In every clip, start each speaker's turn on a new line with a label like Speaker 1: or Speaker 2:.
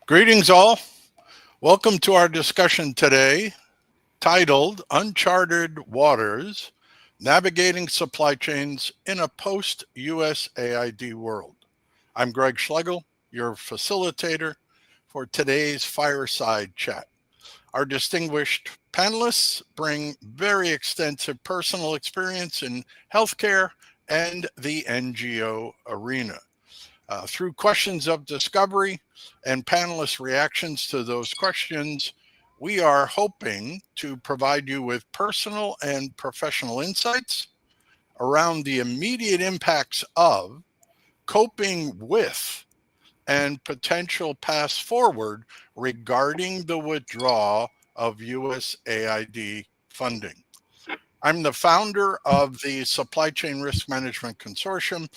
Speaker 1: Greetings all. Welcome to our discussion today titled Uncharted Waters, Navigating Supply Chains in a Post-USAID World. I'm Craig Schlegel, your facilitator for today's fireside chat. Our distinguished panelists bring very extensive personal experience in healthcare and the NGO arena. Through questions of discovery and panelist reactions to those questions, we are hoping to provide you with personal and professional insights around the immediate impacts of, coping with, and potential paths forward regarding the withdrawal of USAID funding. I'm the founder of the Supply Chain Risk Management Consortium.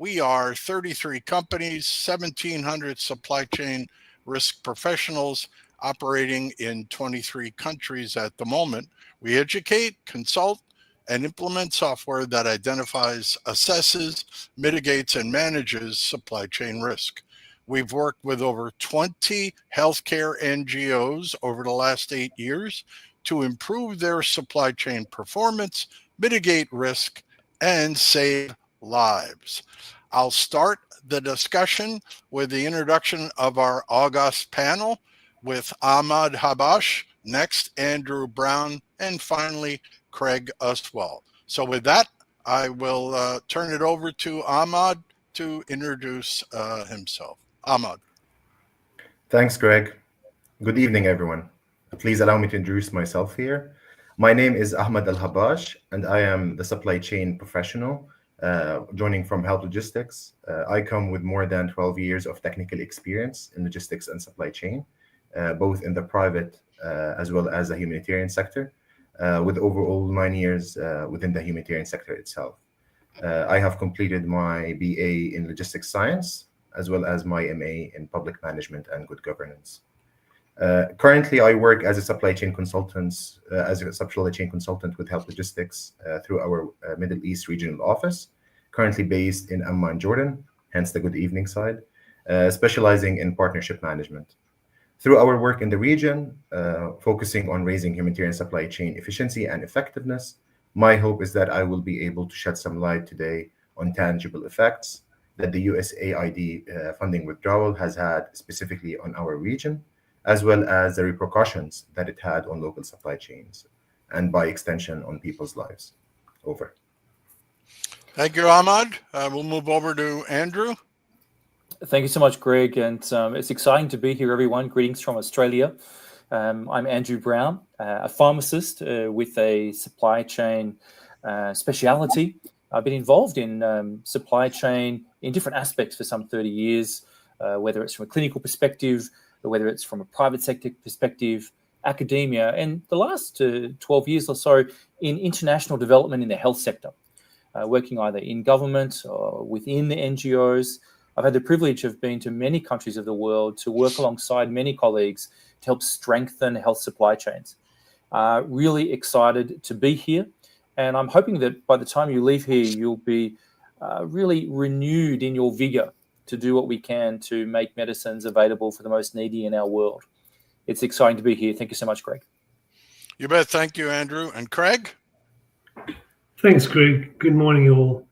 Speaker 1: We are 33 companies, 1,700 supply chain risk professionals operating in 23 countries at the moment. We educate, consult, and implement software that identifies, assesses, mitigates, and manages supply chain risk. We've worked with over 20 healthcare NGOs over the last 8 years to improve their supply chain performance, mitigate risk, and save lives. I'll start the discussion with the introduction of our August panel with Ahmad Habash, next Andrew Brown, and finally Craig Uswell. So with that, I will turn it over to Ahmad to introduce himself. Ahmad.
Speaker 2: Thanks, Greg. Good evening, everyone. Please allow me to introduce myself here. My name is Ahmad Habash, and I am the supply chain professional joining from Health Logistics. I come with more than 12 years of technical experience in logistics and supply chain, both in the private as well as the humanitarian sector, with overall 9 years within the humanitarian sector itself. I have completed my BA in logistics science, as well as my MA in public management and good governance. Currently, I work as a supply chain consultant, with Health Logistics through our Middle East regional office, currently based in Amman, Jordan, hence the good evening side, specializing in partnership management. Through our work in the region, focusing on raising humanitarian supply chain efficiency and effectiveness, my hope is that I will be able to shed some light today on tangible effects that the USAID funding withdrawal has had specifically on our region, as well as the repercussions that it had on local supply chains and by extension on people's lives. Over.
Speaker 1: Thank you, Ahmad. We'll move over to Andrew.
Speaker 3: Thank you so much, Greg. And it's exciting to be here, everyone. Greetings from Australia. I'm Andrew Brown, a pharmacist with a supply chain speciality. I've been involved in supply chain in different aspects for some 30 years, whether it's from a clinical perspective, whether it's from a private sector perspective, academia, and the last 12 years or so in international development in the health sector, working either in government or within the NGOs. I've had the privilege of being to many countries of the world to work alongside many colleagues to help strengthen health supply chains. Really excited to be here. And I'm hoping that by the time you leave here, you'll be really renewed in your vigor to do what we can to make medicines available for the most needy in our world. It's exciting to be here. Thank you so much, Craig.
Speaker 1: You bet. Thank you, Andrew. And Craig?
Speaker 4: Thanks, Craig. Good morning, all.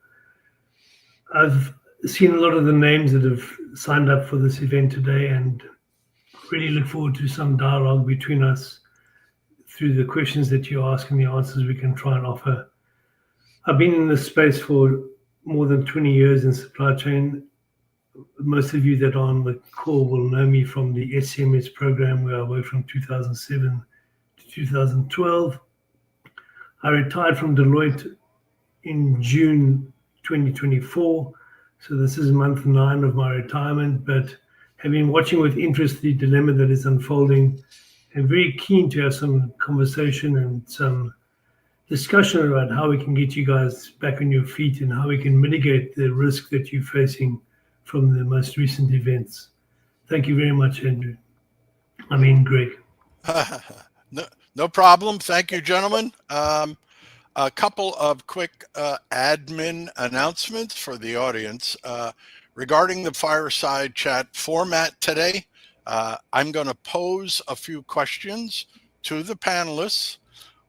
Speaker 4: I've seen a lot of the names that have signed up for this event today and really look forward to some dialogue between us through the questions that you ask and the answers we can try and offer. I've been in this space for more than 20 years in supply chain. Most of you that are on the call will know me from the SCMS program, where I worked from 2007 to 2012. I retired from Deloitte in June 2024. So this is month 9 of my retirement, but have been watching with interest the dilemma that is unfolding and very keen to have some conversation and some discussion about how we can get you guys back on your feet and how we can mitigate the risk that you're facing from the most recent events. Thank you very much, Andrew. Greg.
Speaker 1: No problem. Thank you, gentlemen. A couple of quick admin announcements for the audience. Regarding the fireside chat format today, I'm going to pose a few questions to the panelists.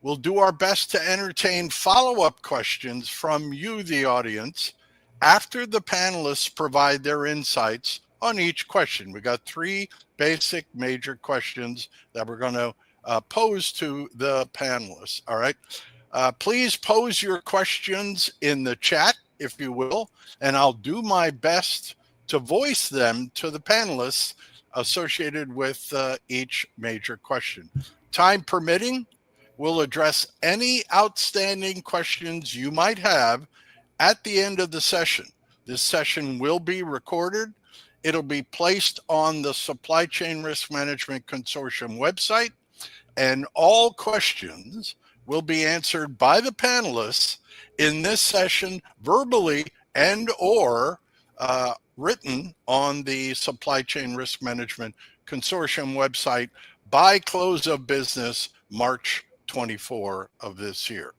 Speaker 1: We'll do our best to entertain follow-up questions from you, the audience, after the panelists provide their insights on each question. We got three basic major questions that we're going to pose to the panelists. All right. Please pose your questions in the chat, if you will, and I'll do my best to voice them to the panelists associated with each major question. Time permitting, we'll address any outstanding questions you might have at the end of the session. This session will be recorded. It'll be placed on the Supply Chain Risk Management Consortium website, and all questions will be answered by the panelists in this session verbally and or written on the Supply Chain Risk Management Consortium website by close of business March 24 of this year.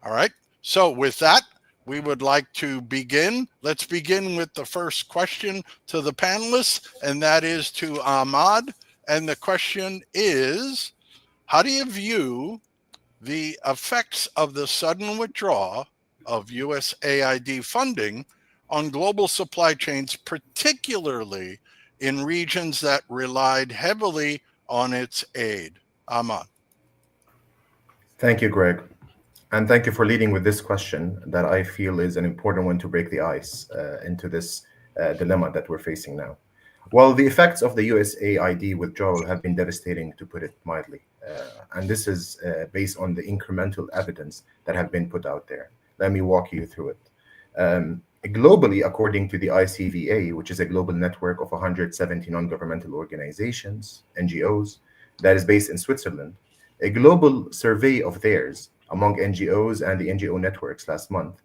Speaker 1: All right. So with that, we would like to begin. Let's begin with the first question to the panelists, and that is to Ahmad. And the question is, how do you view the effects of the sudden withdrawal of USAID funding on global supply chains, particularly in regions that relied heavily on its aid? Ahmad.
Speaker 2: Thank you, Greg. And thank you for leading with this question that I feel is an important one to break the ice into this dilemma that we're facing now. Well, the effects of the USAID withdrawal have been devastating, to put it mildly. And this is based on the incremental evidence that have been put out there. Let me walk you through it. Globally, according to the ICVA, which is a global network of 170 non-governmental organizations, NGOs, that is based in Switzerland, a global survey of theirs among NGOs and the NGO networks last month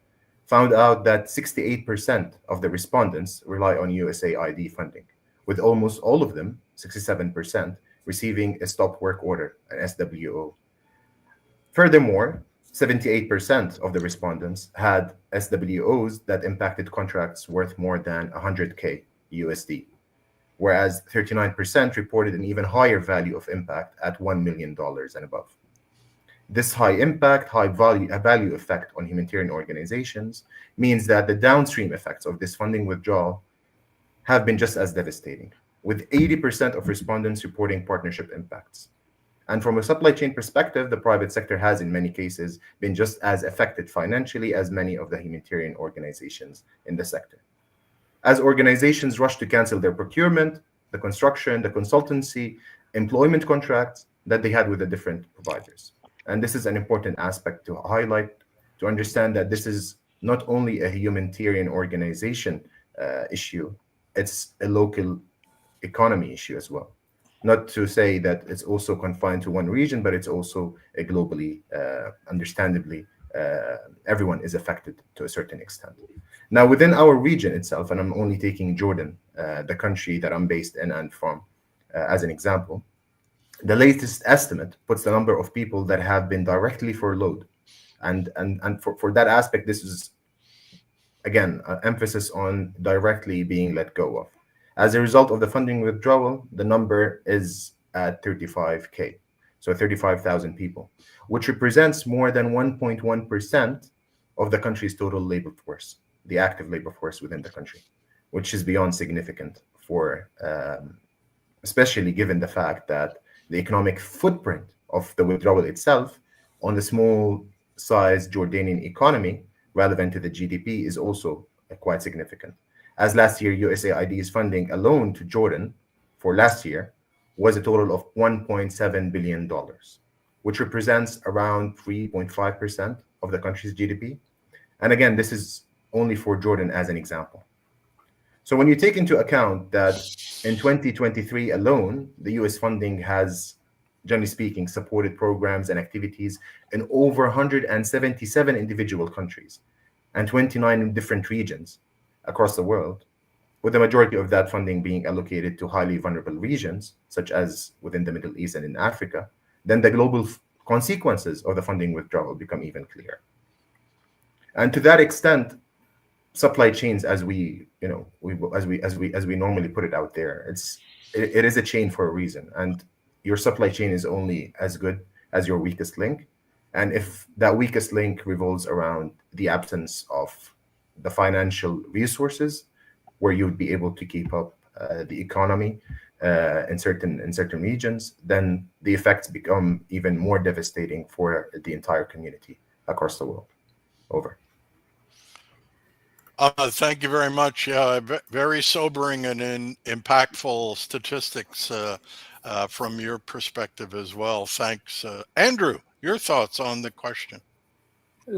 Speaker 2: found out that 68% of the respondents rely on USAID funding, with almost all of them, 67%, receiving a stop work order, an SWO. Furthermore, 78% of the respondents had SWOs that impacted contracts worth more than 100K USD, whereas 39% reported an even higher value of impact at $1 million and above. This high impact, high value effect on humanitarian organizations means that the downstream effects of this funding withdrawal have been just as devastating, with 80% of respondents reporting partnership impacts. And from a supply chain perspective, the private sector has, in many cases, been just as affected financially as many of the humanitarian organizations in the sector. As organizations rush to cancel their procurement, the construction, the consultancy, employment contracts that they had with the different providers. And this is an important aspect to highlight, to understand that this is not only a humanitarian organization issue, it's a local economy issue as well. Not to say that it's also confined to one region, but it's also a globally, understandably, everyone is affected to a certain extent. Now, within our region itself, and I'm only taking Jordan, the country that I'm based in and from, as an example, the latest estimate puts the number of people that have been directly furloughed. And for that aspect, this is, again, emphasis on directly being let go of. As a result of the funding withdrawal, the number is at 35K, so 35,000 people, which represents more than 1.1% of the country's total labor force, the active labor force within the country, which is beyond significant for, especially given the fact that the economic footprint of the withdrawal itself on the small-sized Jordanian economy relevant to the GDP is also quite significant. As last year, USAID's funding alone to Jordan for last year was a total of $1.7 billion, which represents around 3.5% of the country's GDP. And again, this is only for Jordan as an example. So when you take into account that in 2023 alone, the US funding has, generally speaking, supported programs and activities in over 177 individual countries and 29 different regions across the world, with the majority of that funding being allocated to highly vulnerable regions, such as within the Middle East and in Africa, then the global consequences of the funding withdrawal become even clearer. And to that extent, supply chains, as we normally put it out there, it's it is a chain for a reason, and your supply chain is only as good as your weakest link. And if that weakest link revolves around the absence of the financial resources where you would be able to keep up the economy in certain regions, then the effects become even more devastating for the entire community across the world. Over.
Speaker 1: Thank you very much. Yeah, very sobering and impactful statistics from your perspective as well. Thanks. Andrew, your thoughts on the question?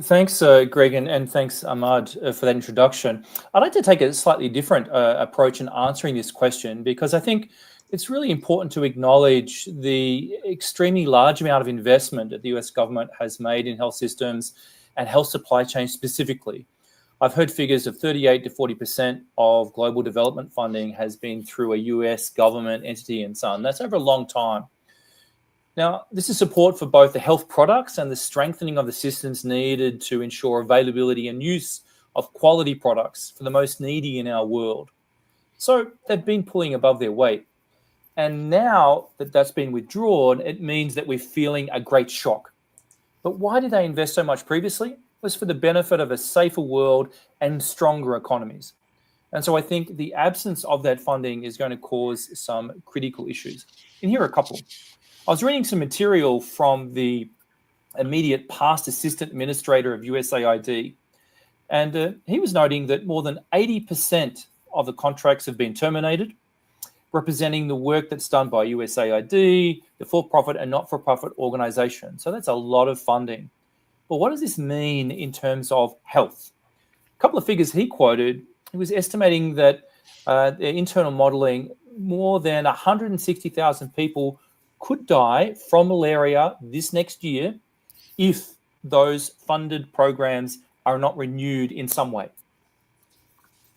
Speaker 3: Thanks, Greg, and thanks, Ahmad, for that introduction. I'd like to take a slightly different approach in answering this question, because I think it's really important to acknowledge the extremely large amount of investment that the US government has made in health systems and health supply chain specifically. I've heard figures of 38 to 40% of global development funding has been through a US government entity and so on. That's over a long time. Now, this is support for both the health products and the strengthening of the systems needed to ensure availability and use of quality products for the most needy in our world. So they've been pulling above their weight. And now that that's been withdrawn, it means that we're feeling a great shock. But why did they invest so much previously? It was for the benefit of a safer world and stronger economies. And so I think the absence of that funding is going to cause some critical issues. And here are a couple. I was reading some material from the immediate past assistant administrator of USAID, and he was noting that more than 80% of the contracts have been terminated, representing the work that's done by USAID, the for-profit and not-for-profit organizations. So that's a lot of funding. But what does this mean in terms of health? A couple of figures he quoted, he was estimating that their internal modeling, more than 160,000 people could die from malaria this next year if those funded programs are not renewed in some way.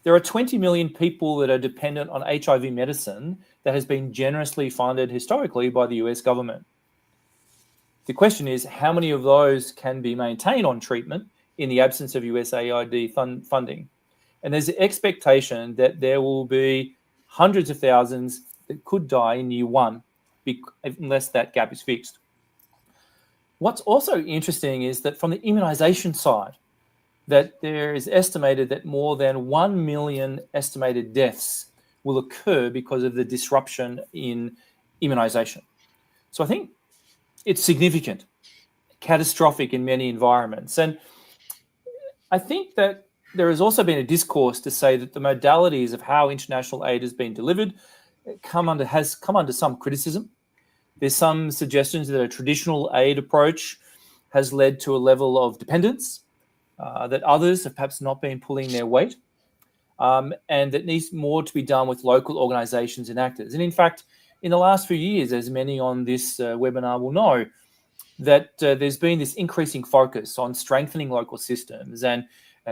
Speaker 3: There are 20 million people that are dependent on HIV medicine that has been generously funded historically by the US government. The question is, how many of those can be maintained on treatment in the absence of USAID funding? And there's the expectation that there will be hundreds of thousands that could die in year one unless that gap is fixed. What's also interesting is that from the immunization side, that there is estimated that more than 1 million estimated deaths will occur because of the disruption in immunization. So I think it's significant, catastrophic in many environments. And I think that there has also been a discourse to say that the modalities of how international aid has been delivered has come under some criticism. There's some suggestions that a traditional aid approach has led to a level of dependence, that others have perhaps not been pulling their weight, and that needs more to be done with local organizations and actors. And in fact, in the last few years, as many on this webinar will know, that there's been this increasing focus on strengthening local systems and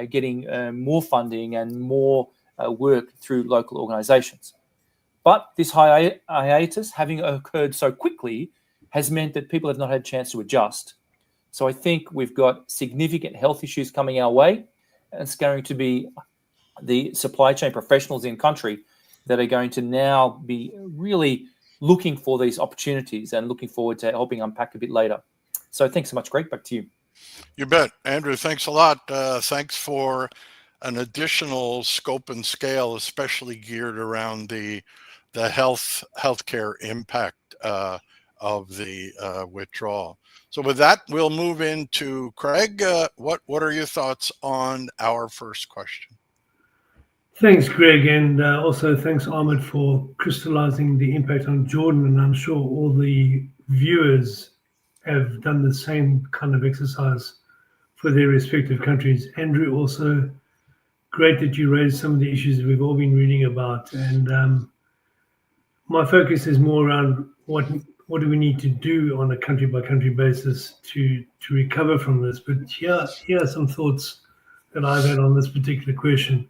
Speaker 3: getting more funding and more work through local organizations. But this hiatus, having occurred so quickly, has meant that people have not had a chance to adjust. So I think we've got significant health issues coming our way, and it's going to be the supply chain professionals in country that are going to now be really looking for these opportunities and looking forward to helping unpack a bit later. So thanks so much, Greg. Back to you.
Speaker 1: You bet. Andrew, thanks a lot. Thanks for an additional scope and scale, especially geared around the healthcare impact of the withdrawal. So with that, we'll move into Craig. What are your thoughts on our first question?
Speaker 4: Thanks, Greg, and also thanks, Ahmad, for crystallizing the impact on Jordan. And I'm sure all the viewers have done the same kind of exercise for their respective countries. Andrew, also great that you raised some of the issues that we've all been reading about. And my focus is more around what do we need to do on a country-by-country basis to recover from this. But here are some thoughts that I've had on this particular question.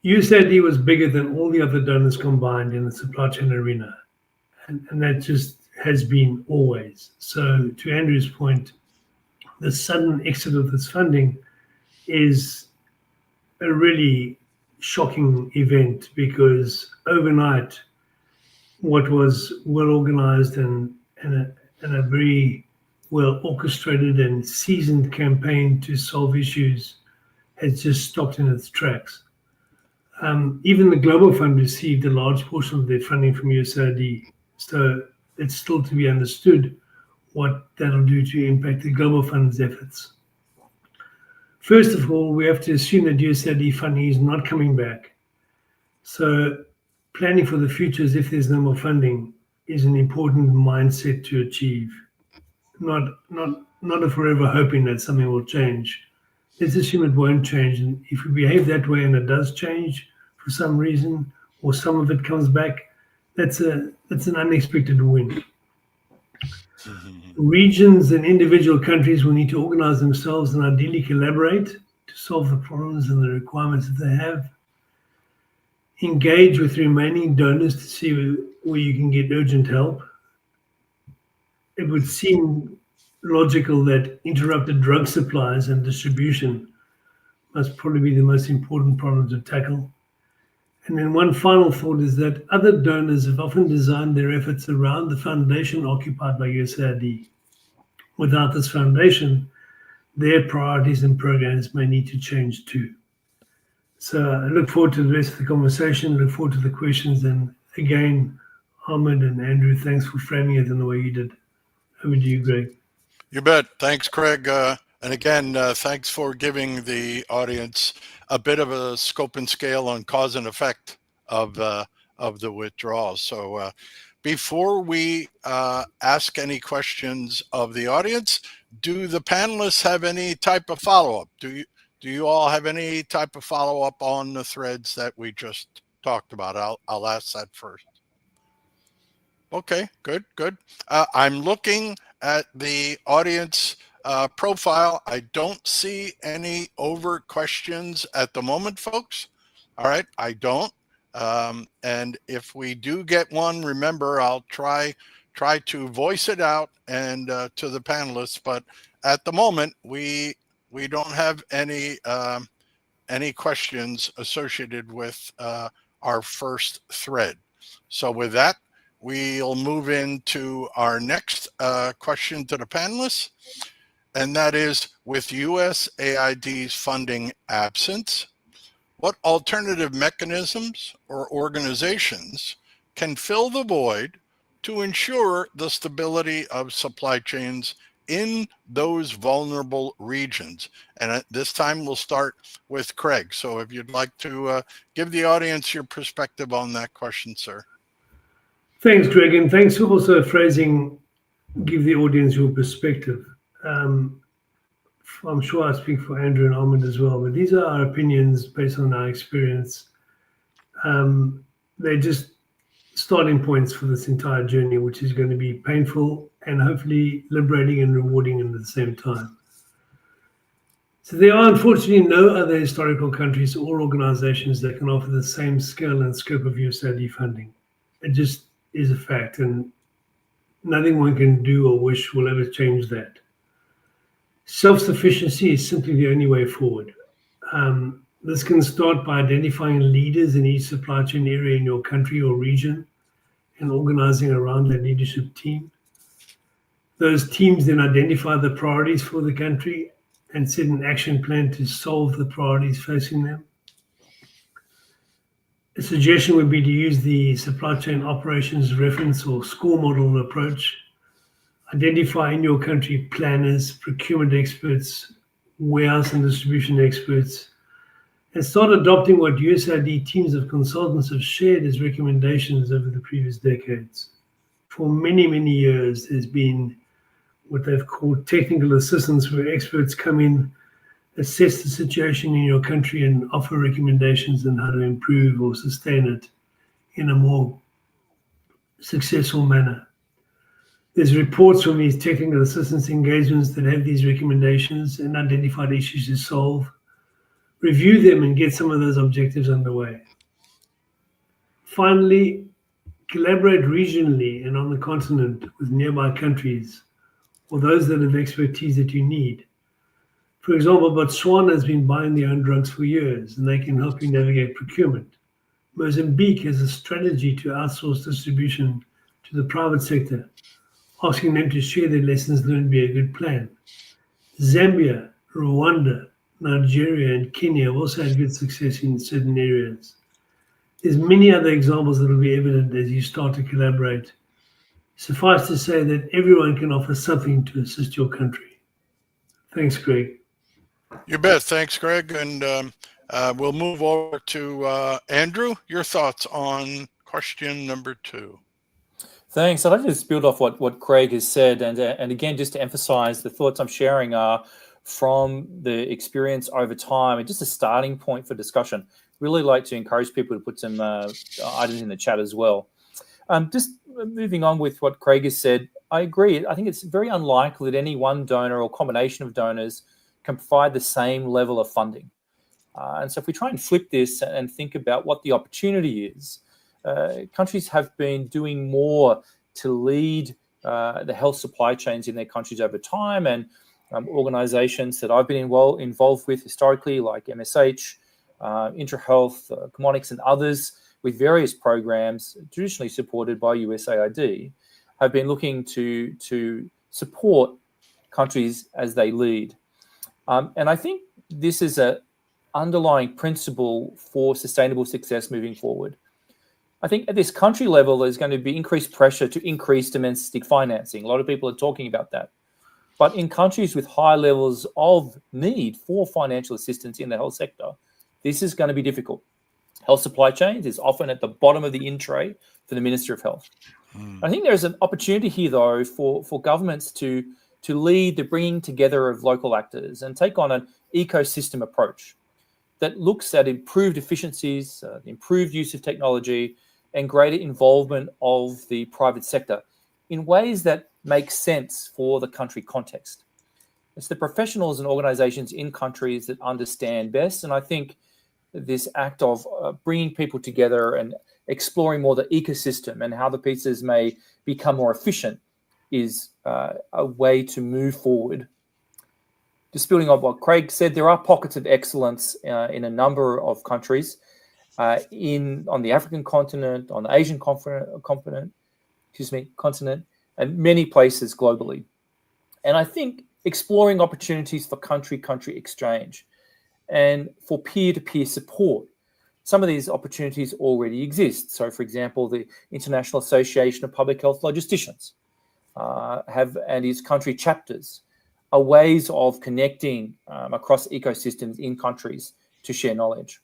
Speaker 4: USAID was bigger than all the other donors combined in the supply chain arena. And that just has been always. So to Andrew's point, the sudden exit of this funding is a really shocking event, because overnight what was well organized and a very well orchestrated and seasoned campaign to solve issues has just stopped in its tracks. Even the Global Fund received a large portion of their funding from USAID, so it's still to be understood what that'll do to impact the Global Fund's efforts. First of all, we have to assume that USAID funding is not coming back. So planning for the future as if there's no more funding is an important mindset to achieve. Not a forever hoping that something will change. Let's assume it won't change. And if we behave that way and it does change for some reason, or some of it comes back, that's an unexpected win. Regions and individual countries will need to organize themselves and ideally collaborate to solve the problems and the requirements that they have. Engage with remaining donors to see where you can get urgent help. It would seem logical that interrupted drug supplies and distribution must probably be the most important problem to tackle. And then one final thought is that other donors have often designed their efforts around the foundation occupied by USAID. Without this foundation, their priorities and programs may need to change too. So I look forward to the rest of the conversation, look forward to the questions. And again, Ahmad and Andrew, thanks for framing it in the way you did. Over to you, Greg.
Speaker 1: You bet. Thanks, Craig. And again, thanks for giving the audience a bit of a scope and scale on cause and effect of the withdrawal. So before we ask any questions of the audience, do the panelists have any type of follow-up? Do you all have any type of follow-up on the threads that we just talked about? I'll ask that first. Okay, good. I'm looking at the audience profile. I don't see any overt questions at the moment, folks. All right, I don't. And if we do get one, remember, I'll try to voice it out and to the panelists. But at the moment, we don't have any questions associated with our first thread. So with that, we'll move into our next question to the panelists, and that is, with USAID's funding absence, what alternative mechanisms or organizations can fill the void to ensure the stability of supply chains in those vulnerable regions? And at this time, we'll start with Craig. So if you'd like to give the audience your perspective on that question, sir.
Speaker 4: Thanks, Greg, and thanks for also phrasing, give the audience your perspective. I'm sure I speak for Andrew and Ahmad as well, but these are our opinions based on our experience. They're just starting points for this entire journey, which is going to be painful and hopefully liberating and rewarding at the same time. So there are unfortunately no other historical countries or organizations that can offer the same scale and scope of USAID funding. It just is a fact, and nothing one can do or wish will ever change that. Self-sufficiency is simply the only way forward. This can start by identifying leaders in each supply chain area in your country or region and organizing around that leadership team. Those teams then identify the priorities for the country and set an action plan to solve the priorities facing them. A suggestion would be to use the supply chain operations reference or score model approach. Identify in your country planners, procurement experts, warehouse and distribution experts, and start adopting what USAID teams of consultants have shared as recommendations over the previous decades. For many, many years, there's been what they've called technical assistance, where experts come in, assess the situation in your country, and offer recommendations on how to improve or sustain it in a more successful manner. There's reports from these technical assistance engagements that have these recommendations and identified issues to solve. Review them and get some of those objectives underway. Finally, collaborate regionally and on the continent with nearby countries or those that have expertise that you need. For example, Botswana has been buying their own drugs for years, and they can help you navigate procurement. Mozambique has a strategy to outsource distribution to the private sector. Asking them to share their lessons learned be a good plan. Zambia, Rwanda, Nigeria, and Kenya have also had good success in certain areas. There's many other examples that will be evident as you start to collaborate. Suffice to say that everyone can offer something to assist your country. Thanks, Craig.
Speaker 1: You bet. Thanks, Greg. And we'll move over to Andrew. Your thoughts on question number 2.
Speaker 3: Thanks. I'd like to just build off what Craig has said, and again, just to emphasize the thoughts I'm sharing are from the experience over time and just a starting point for discussion. Really like to encourage people to put some items in the chat as well. Just moving on with what Craig has said, I agree. I think it's very unlikely that any one donor or combination of donors can provide the same level of funding. And so if we try and flip this and think about what the opportunity is, countries have been doing more to lead the health supply chains in their countries over time, and organizations that I've been involved with historically, like MSH, IntraHealth, Commonics, and others, with various programs traditionally supported by USAID, have been looking to support countries as they lead. And I think this is an underlying principle for sustainable success moving forward. I think at this country level, there's going to be increased pressure to increase domestic financing. A lot of people are talking about that. But in countries with high levels of need for financial assistance in the health sector, this is going to be difficult. Health supply chains is often at the bottom of the in tray for the Minister of Health. I think there's an opportunity here, though, for governments to lead the bringing together of local actors and take on an ecosystem approach that looks at improved efficiencies, improved use of technology, and greater involvement of the private sector in ways that make sense for the country context. It's the professionals and organizations in countries that understand best. And I think this act of bringing people together and exploring more the ecosystem and how the pieces may become more efficient is a way to move forward. Just building on what Craig said, there are pockets of excellence in a number of countries on the African continent, on the Asian continent, and many places globally. And I think exploring opportunities for country-country exchange and for peer-to-peer support. Some of these opportunities already exist. So, for example, the International Association of Public Health Logisticians and its country chapters are ways of connecting across ecosystems in countries to share knowledge.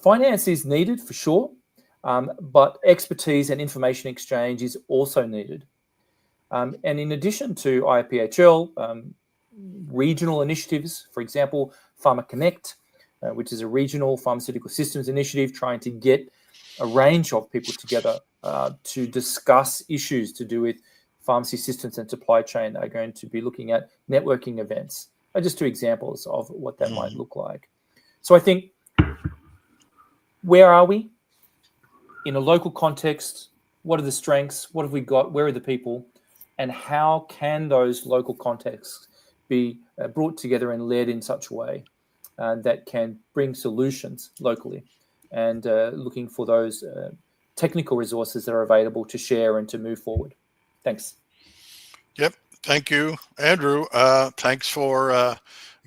Speaker 3: Finance is needed for sure, but expertise and information exchange is also needed. And in addition to IPHL, regional initiatives, for example, Pharma Connect, which is a regional pharmaceutical systems initiative trying to get a range of people together to discuss issues to do with pharmacy systems and supply chain, are going to be looking at networking events. Just 2 examples of what that might look like. So I think, where are we? In a local context, what are the strengths? What have we got? Where are the people? And how can those local contexts be brought together and led in such a way that can bring solutions locally, and looking for those technical resources that are available to share and to move forward. Thanks.
Speaker 1: Yep. Thank you, Andrew. Thanks for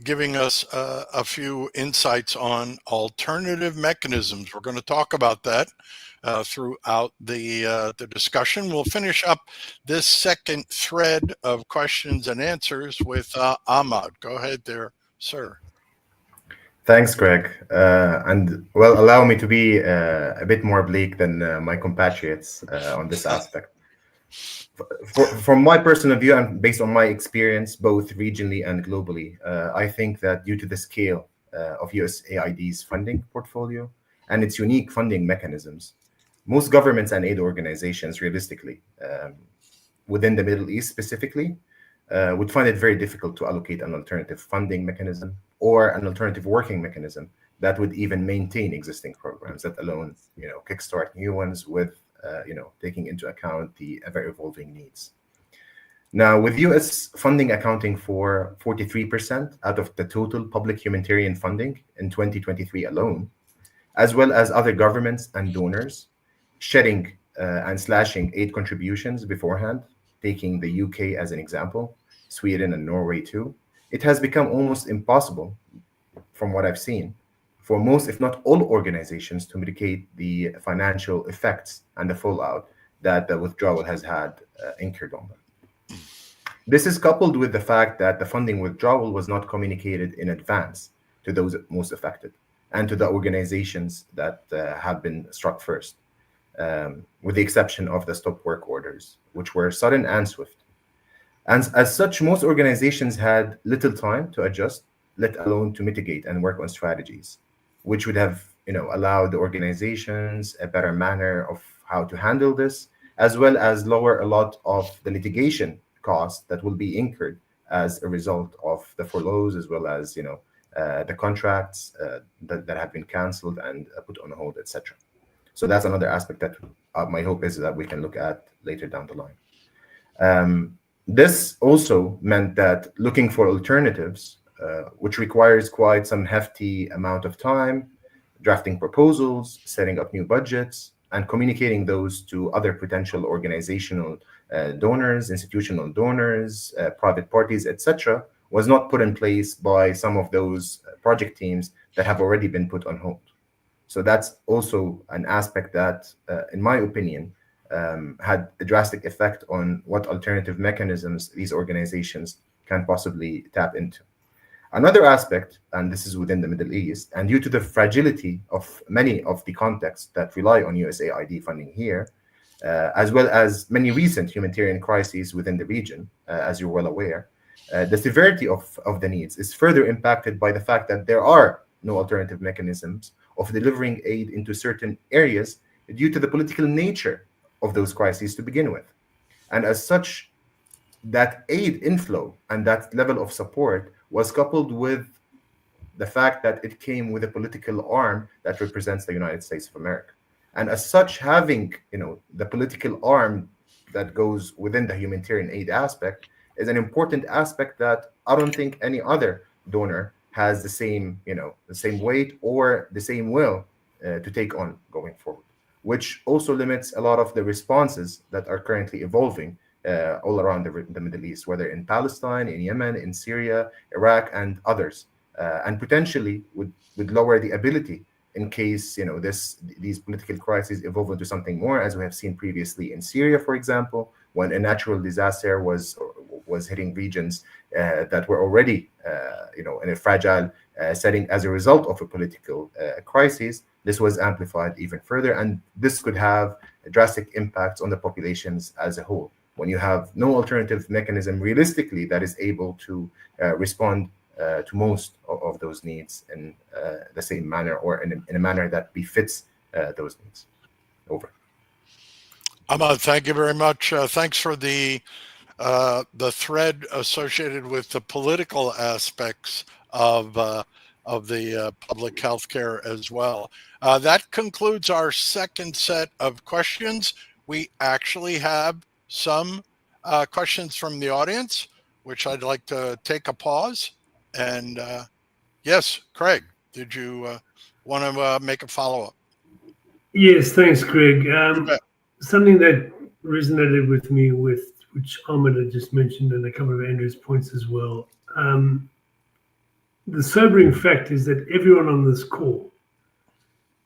Speaker 1: giving us a few insights on alternative mechanisms. We're going to talk about that throughout the discussion. We'll finish up this second thread of questions and answers with Ahmad. Go ahead there, sir.
Speaker 2: Thanks, Greg. And well, allow me to be a bit more bleak than my compatriots on this aspect. From my personal view and based on my experience, both regionally and globally, I think that due to the scale of USAID's funding portfolio and its unique funding mechanisms, most governments and aid organizations, realistically, within the Middle East specifically, would find it very difficult to allocate an alternative funding mechanism or an alternative working mechanism that would even maintain existing programs, let alone, kickstart new ones with, taking into account the ever-evolving needs. Now, with U.S. funding accounting for 43% out of the total public humanitarian funding in 2023 alone, as well as other governments and donors, shedding and slashing aid contributions beforehand, taking the UK as an example, Sweden and Norway too. It has become almost impossible, from what I've seen, for most, if not all, organizations to mitigate the financial effects and the fallout that the withdrawal has had incurred on them. This is coupled with the fact that the funding withdrawal was not communicated in advance to those most affected and to the organizations that have been struck first, with the exception of the stop work orders, which were sudden and swift. And as such, most organizations had little time to adjust, let alone to mitigate and work on strategies, which would have allowed the organizations a better manner of how to handle this, as well as lower a lot of the litigation costs that will be incurred as a result of the furloughs, as well as the contracts that have been canceled and put on hold, etc. So that's another aspect that my hope is that we can look at later down the line. This also meant that looking for alternatives, which requires quite some hefty amount of time, drafting proposals, setting up new budgets, and communicating those to other potential organizational donors, institutional donors, private parties, etc., was not put in place by some of those project teams that have already been put on hold. So that's also an aspect that, in my opinion, had a drastic effect on what alternative mechanisms these organizations can possibly tap into. Another aspect, and this is within the Middle East, and due to the fragility of many of the contexts that rely on USAID funding here, as well as many recent humanitarian crises within the region, as you're well aware, the severity of the needs is further impacted by the fact that there are no alternative mechanisms of delivering aid into certain areas due to the political nature of those crises to begin with. And as such, that aid inflow and that level of support was coupled with the fact that it came with a political arm that represents the United States of America. And as such, having the political arm that goes within the humanitarian aid aspect is an important aspect that I don't think any other donor has the same weight or the same will to take on going forward, which also limits a lot of the responses that are currently evolving all around the Middle East, whether in Palestine, in Yemen, in Syria, Iraq, and others, and potentially would lower the ability in case these political crises evolve into something more, as we have seen previously in Syria, for example, when a natural disaster was hitting regions that were already in a fragile setting as a result of a political crisis. This was amplified even further, and this could have drastic impacts on the populations as a whole. When you have no alternative mechanism realistically that is able to respond to most of those needs in the same manner or in a manner that befits those needs. Over.
Speaker 1: Ahmad, thank you very much. Thanks for the thread associated with the political aspects of the public health care as well. That concludes our second set of questions. We actually have some questions from the audience, which I'd like to take a pause. And yes, Craig, did you want to make a follow-up?
Speaker 4: Yes, thanks, Craig. Something that resonated with me which Ahmad had just mentioned and a couple of Andrew's points as well. The sobering fact is that everyone on this call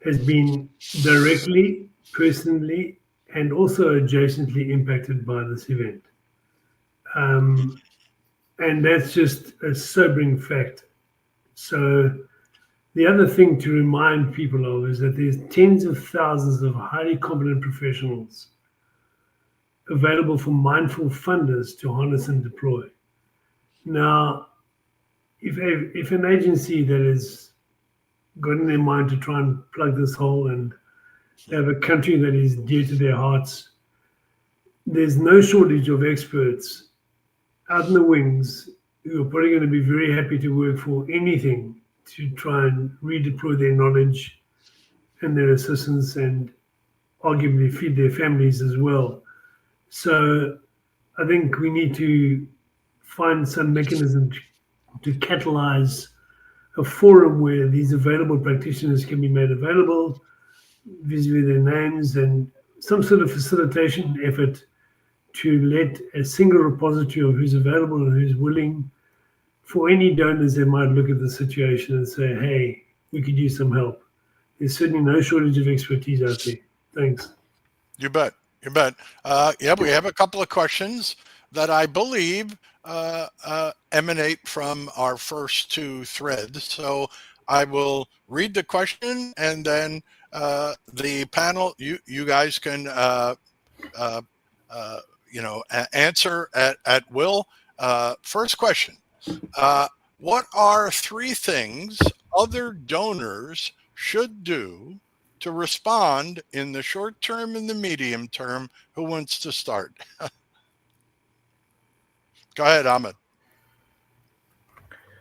Speaker 4: has been directly, personally, and also adjacently impacted by this event. And that's just a sobering fact. So the other thing to remind people of is that there's tens of thousands of highly competent professionals available for mindful funders to harness and deploy. Now, if an agency that has got in their mind to try and plug this hole and they have a country that is dear to their hearts, there's no shortage of experts out in the wings who are probably going to be very happy to work for anything to try and redeploy their knowledge and their assistance and arguably feed their families as well. So I think we need to find some mechanism to catalyze a forum where these available practitioners can be made available, vis-a-vis their names, and some sort of facilitation effort to let a single repository of who's available and who's willing, for any donors that might look at the situation and say, hey, we could use some help. There's certainly no shortage of expertise out there. Thanks.
Speaker 1: You bet. You bet. Yeah, we have a couple of questions that I believe emanate from our first two threads. So I will read the question, and then the panel, you guys can answer at will. First question: what are 3 things other donors should do to respond in the short term and the medium term? Who wants to start? Go ahead, Ahmad.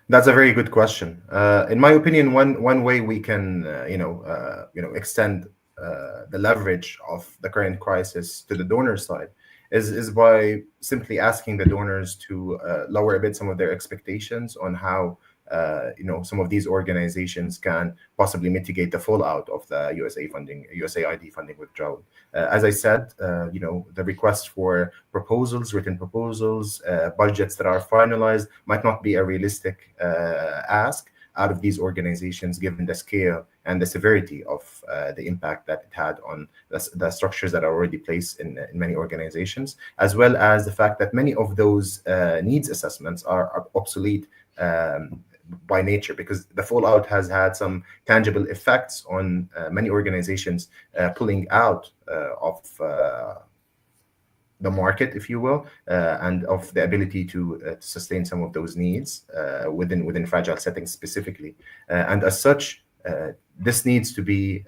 Speaker 2: That's a very good question. In my opinion, one way we can extend the leverage of the current crisis to the donor side is by simply asking the donors to lower a bit some of their expectations on how some of these organizations can possibly mitigate the fallout of the USAID funding withdrawal. As I said, the request for written proposals, budgets that are finalized might not be a realistic ask out of these organizations, given the scale and the severity of the impact that it had on the structures that are already placed in many organizations, as well as the fact that many of those needs assessments are obsolete by nature, because the fallout has had some tangible effects on many organizations pulling out of the market, if you will, and of the ability to sustain some of those needs within fragile settings specifically. And as such, this needs to be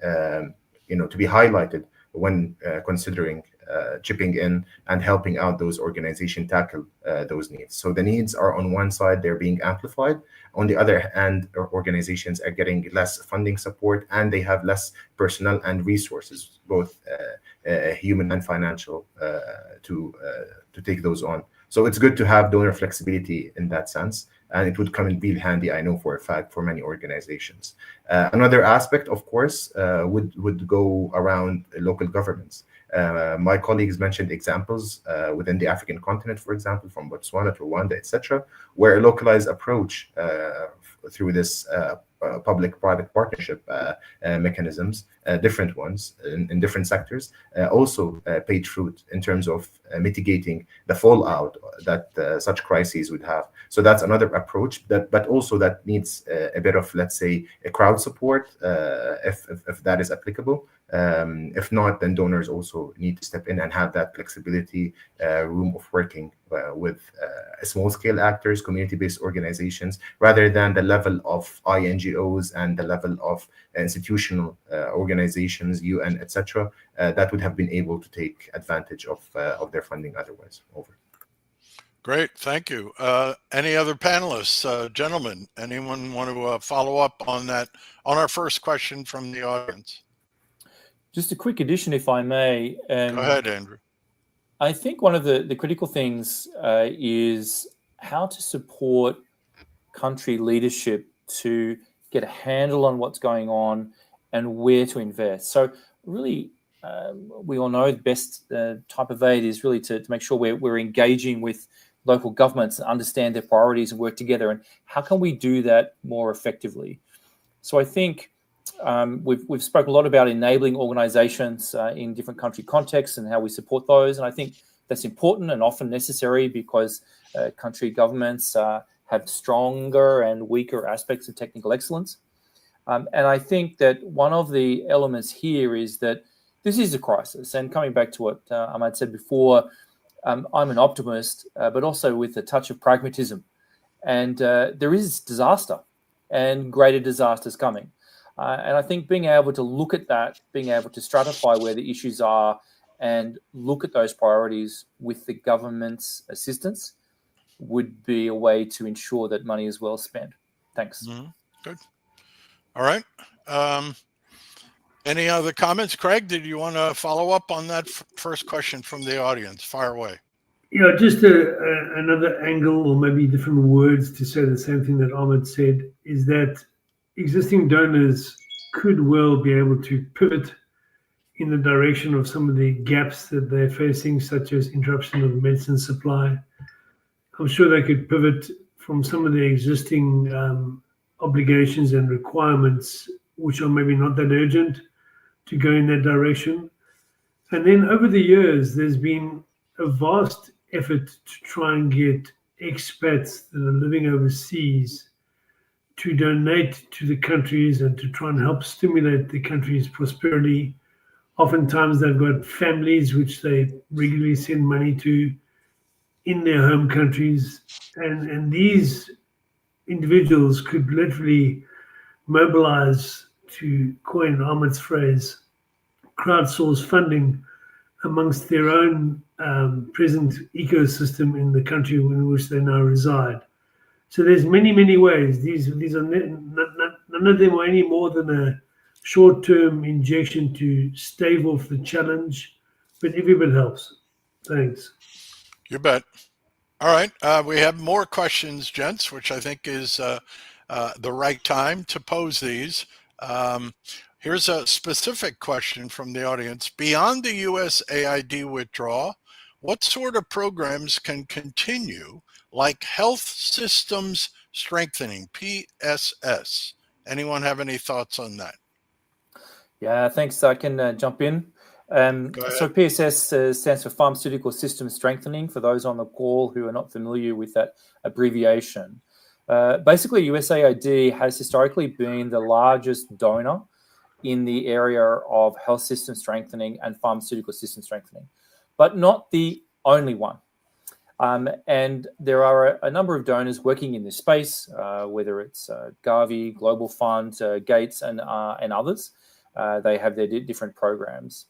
Speaker 2: highlighted when considering chipping in and helping out those organizations tackle those needs. So the needs are on one side, they're being amplified. On the other hand, organizations are getting less funding support, and they have less personnel and resources, both human and financial, to take those on. So it's good to have donor flexibility in that sense, and it would come in real handy, I know for a fact, for many organizations. Another aspect, of course, would go around local governments. My colleagues mentioned examples within the African continent, for example, from Botswana to Rwanda, etc., where a localized approach through this public-private partnership mechanisms, different ones in different sectors, also paid fruit in terms of mitigating the fallout that such crises would have. So that's another approach, but also that needs a bit of, let's say, a crowd support, if that is applicable. If not, then donors also need to step in and have that flexibility, room of working with small-scale actors, community-based organizations, rather than the level of NGOs and the level of institutional organizations, UN, etc., that would have been able to take advantage of their funding otherwise. Over.
Speaker 1: Great, thank you. Any other panelists, gentlemen? Anyone want to follow up on that, on our first question from the audience?
Speaker 3: Just a quick addition, if I may.
Speaker 1: Go ahead, Andrew.
Speaker 3: I think one of the critical things is how to support country leadership to get a handle on what's going on and where to invest. So really, we all know the best type of aid is really to make sure we're engaging with local governments and understand their priorities and work together. And how can we do that more effectively? So I think we've spoken a lot about enabling organizations in different country contexts and how we support those. And I think that's important and often necessary because country governments have stronger and weaker aspects of technical excellence. And I think that one of the elements here is that this is a crisis. And coming back to what Ahmad said before, I'm an optimist, but also with a touch of pragmatism. And there is disaster and greater disasters coming. And I think being able to look at that, being able to stratify where the issues are and look at those priorities with the government's assistance would be a way to ensure that money is well spent. Thanks.
Speaker 1: Mm-hmm. Good. All right. Any other comments? Craig, did you want to follow up on that first question from the audience? Fire away.
Speaker 4: Yeah, just another angle, or maybe different words to say the same thing that Ahmad said, is that existing donors could well be able to pivot in the direction of some of the gaps that they're facing, such as interruption of medicine supply. I'm sure they could pivot from some of the existing obligations and requirements, which are maybe not that urgent, to go in that direction. And then over the years, there's been a vast effort to try and get expats that are living overseas to donate to the countries and to try and help stimulate the country's prosperity. Oftentimes they've got families which they regularly send money to in their home countries. And these individuals could literally mobilize, to coin Ahmad's phrase, crowdsource funding amongst their own present ecosystem in the country in which they now reside. So there's many ways. These are none of them are any more than a short-term injection to stave off the challenge, but every bit helps. Thanks.
Speaker 1: You bet. All right. We have more questions, gents, which I think is the right time to pose these. Here's a specific question from the audience. Beyond the USAID withdrawal, what sort of programs can continue, like health systems strengthening, PSS? Anyone have any thoughts on that?
Speaker 3: Yeah, thanks. I can jump in. So PSS stands for Pharmaceutical System Strengthening, for those on the call who are not familiar with that abbreviation. Basically, USAID has historically been the largest donor in the area of health system strengthening and pharmaceutical system strengthening, but not the only one. And there are a number of donors working in this space, whether it's Gavi, Global Fund, Gates, and others. They have their different programs.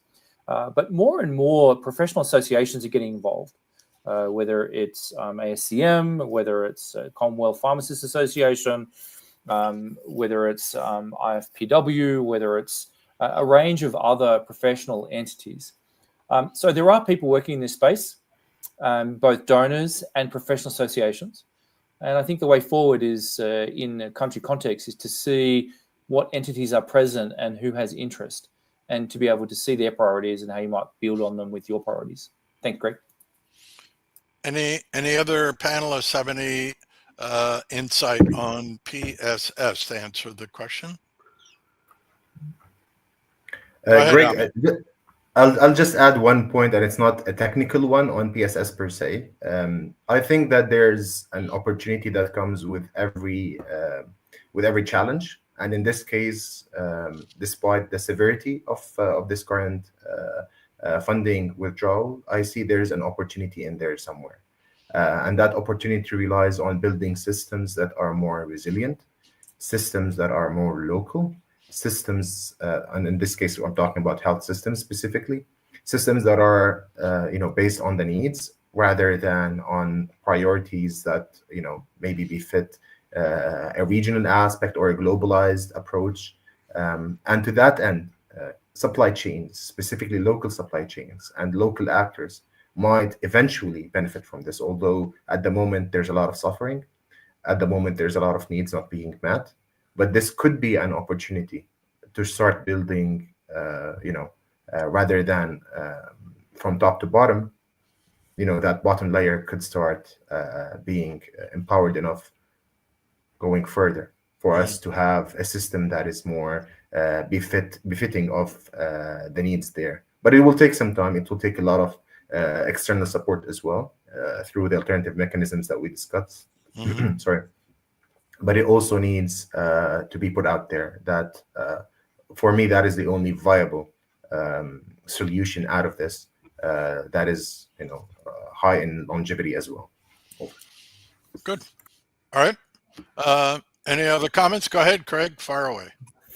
Speaker 3: But more and more professional associations are getting involved, whether it's ASCM, whether it's Commonwealth Pharmacists Association, whether it's IFPW, whether it's a range of other professional entities. So there are people working in this space, both donors and professional associations. And I think the way forward is, in a country context, is to see what entities are present and who has interest, and to be able to see their priorities and how you might build on them with your priorities. Thanks, Greg.
Speaker 1: Any other panelists have any insight on PSS to answer the question?
Speaker 2: Greg, I'll just add one point, and it's not a technical one on PSS per se. I think that there's an opportunity that comes with every challenge, and in this case, despite the severity of this current funding withdrawal, I see there's an opportunity in there somewhere. And that opportunity relies on building systems that are more resilient, systems that are more local, systems, and in this case, I'm talking about health systems specifically, systems that are, based on the needs rather than on priorities that, maybe befit a regional aspect or a globalized approach. And to that end, supply chains, specifically local supply chains and local actors, might eventually benefit from this, although at the moment there's a lot of suffering. At the moment, there's a lot of needs not being met. But this could be an opportunity to start building, rather than from top to bottom, that bottom layer could start being empowered enough going further for us to have a system that is more befitting of the needs there. But it will take some time. It will take a lot of external support as well through the alternative mechanisms that we discussed. Sorry. But it also needs to be put out there that, for me, that is the only viable solution out of this that is, high in longevity as well.
Speaker 1: Good. All right. Any other comments? Go ahead, Craig. Fire away.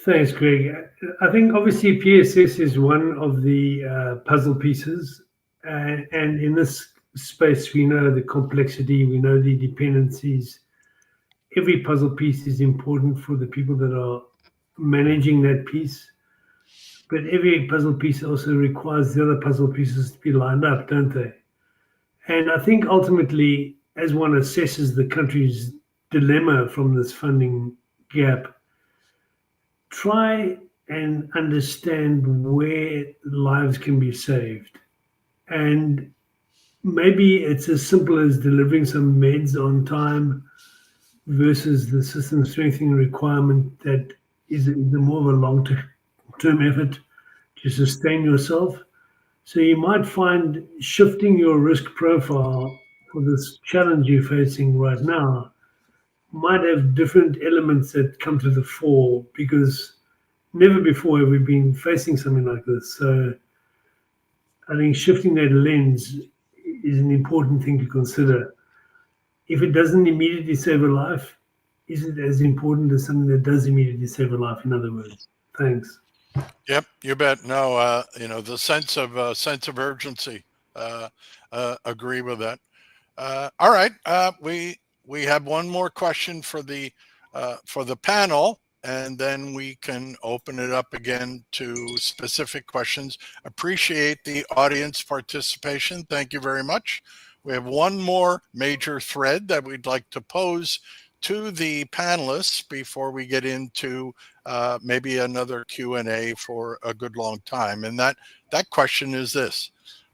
Speaker 4: Thanks, Craig. I think obviously PSS is one of the puzzle pieces. And in this space, we know the complexity, we know the dependencies. Every puzzle piece is important for the people that are managing that piece. But every puzzle piece also requires the other puzzle pieces to be lined up, don't they? And I think ultimately, as one assesses the country's dilemma from this funding gap, try and understand where lives can be saved. And maybe it's as simple as delivering some meds on time versus the system strengthening requirement that is the more of a long-term effort to sustain yourself. So you might find shifting your risk profile for this challenge you're facing right now might have different elements that come to the fore, because never before have we been facing something like this. So I think shifting that lens is an important thing to consider. If it doesn't immediately save a life, is it as important as something that does immediately save a life, in other words? Thanks.
Speaker 1: Yep, you bet. No, the sense of urgency. Agree with that. All right, we have one more question for the panel, and then we can open it up again to specific questions. Appreciate the audience participation. Thank you very much. We have one more major thread that we'd like to pose to the panelists before we get into maybe another Q&A for a good long time. And that question is this: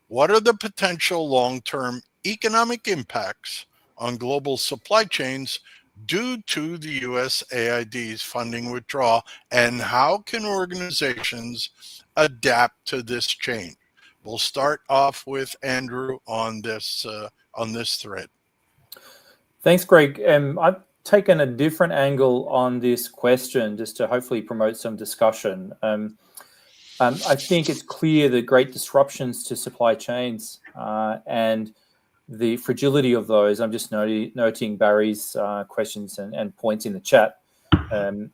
Speaker 1: what are the potential long-term economic impacts on global supply chains due to the USAID's funding withdrawal, and how can organizations adapt to this change? We'll start off with Andrew on this thread.
Speaker 3: Thanks, Greg. I've taken a different angle on this question just to hopefully promote some discussion. I think it's clear that great disruptions to supply chains and the fragility of those. I'm just noting Barry's questions and points in the chat,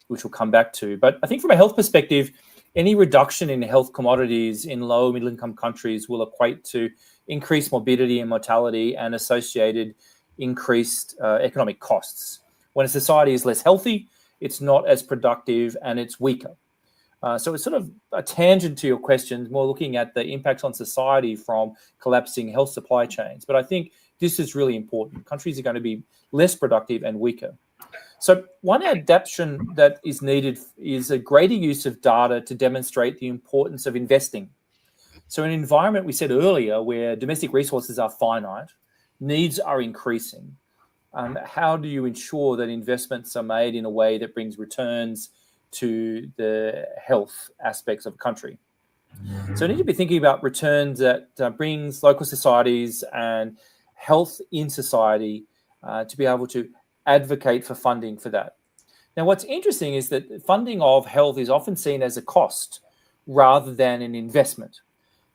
Speaker 3: which we'll come back to. But I think from a health perspective, any reduction in health commodities in low middle income countries will equate to increased morbidity and mortality and associated increased economic costs. When a society is less healthy, it's not as productive and it's weaker. So it's sort of a tangent to your questions, more looking at the impacts on society from collapsing health supply chains. But I think this is really important. Countries are going to be less productive and weaker. So one adaptation that is needed is a greater use of data to demonstrate the importance of investing. So in an environment, we said earlier, where domestic resources are finite, needs are increasing. How do you ensure that investments are made in a way that brings returns to the health aspects of a country? So you need to be thinking about returns that brings local societies and health in society to be able to advocate for funding for that. Now, what's interesting is that funding of health is often seen as a cost rather than an investment.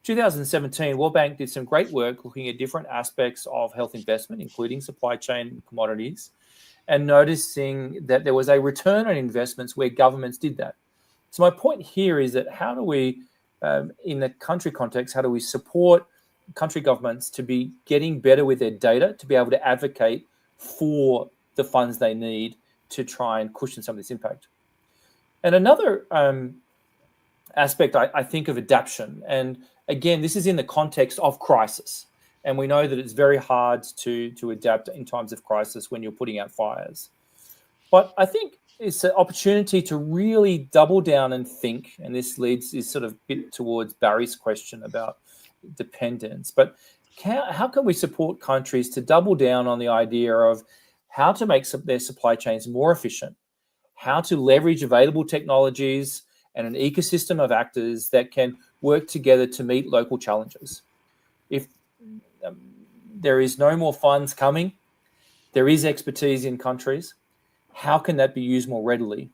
Speaker 3: 2017, World Bank did some great work looking at different aspects of health investment, including supply chain commodities, and noticing that there was a return on investments where governments did that. So my point here is that how do we, in the country context, how do we support country governments to be getting better with their data, to be able to advocate for the funds they need to try and cushion some of this impact? And another aspect, I think, of adaptation, and again, this is in the context of crisis. And we know that it's very hard to adapt in times of crisis when you're putting out fires. But I think it's an opportunity to really double down and think, and this is sort of a bit towards Barry's question about dependence. But how can we support countries to double down on the idea of how to make their supply chains more efficient, how to leverage available technologies and an ecosystem of actors that can work together to meet local challenges? If there is no more funds coming, there is expertise in countries, how can that be used more readily?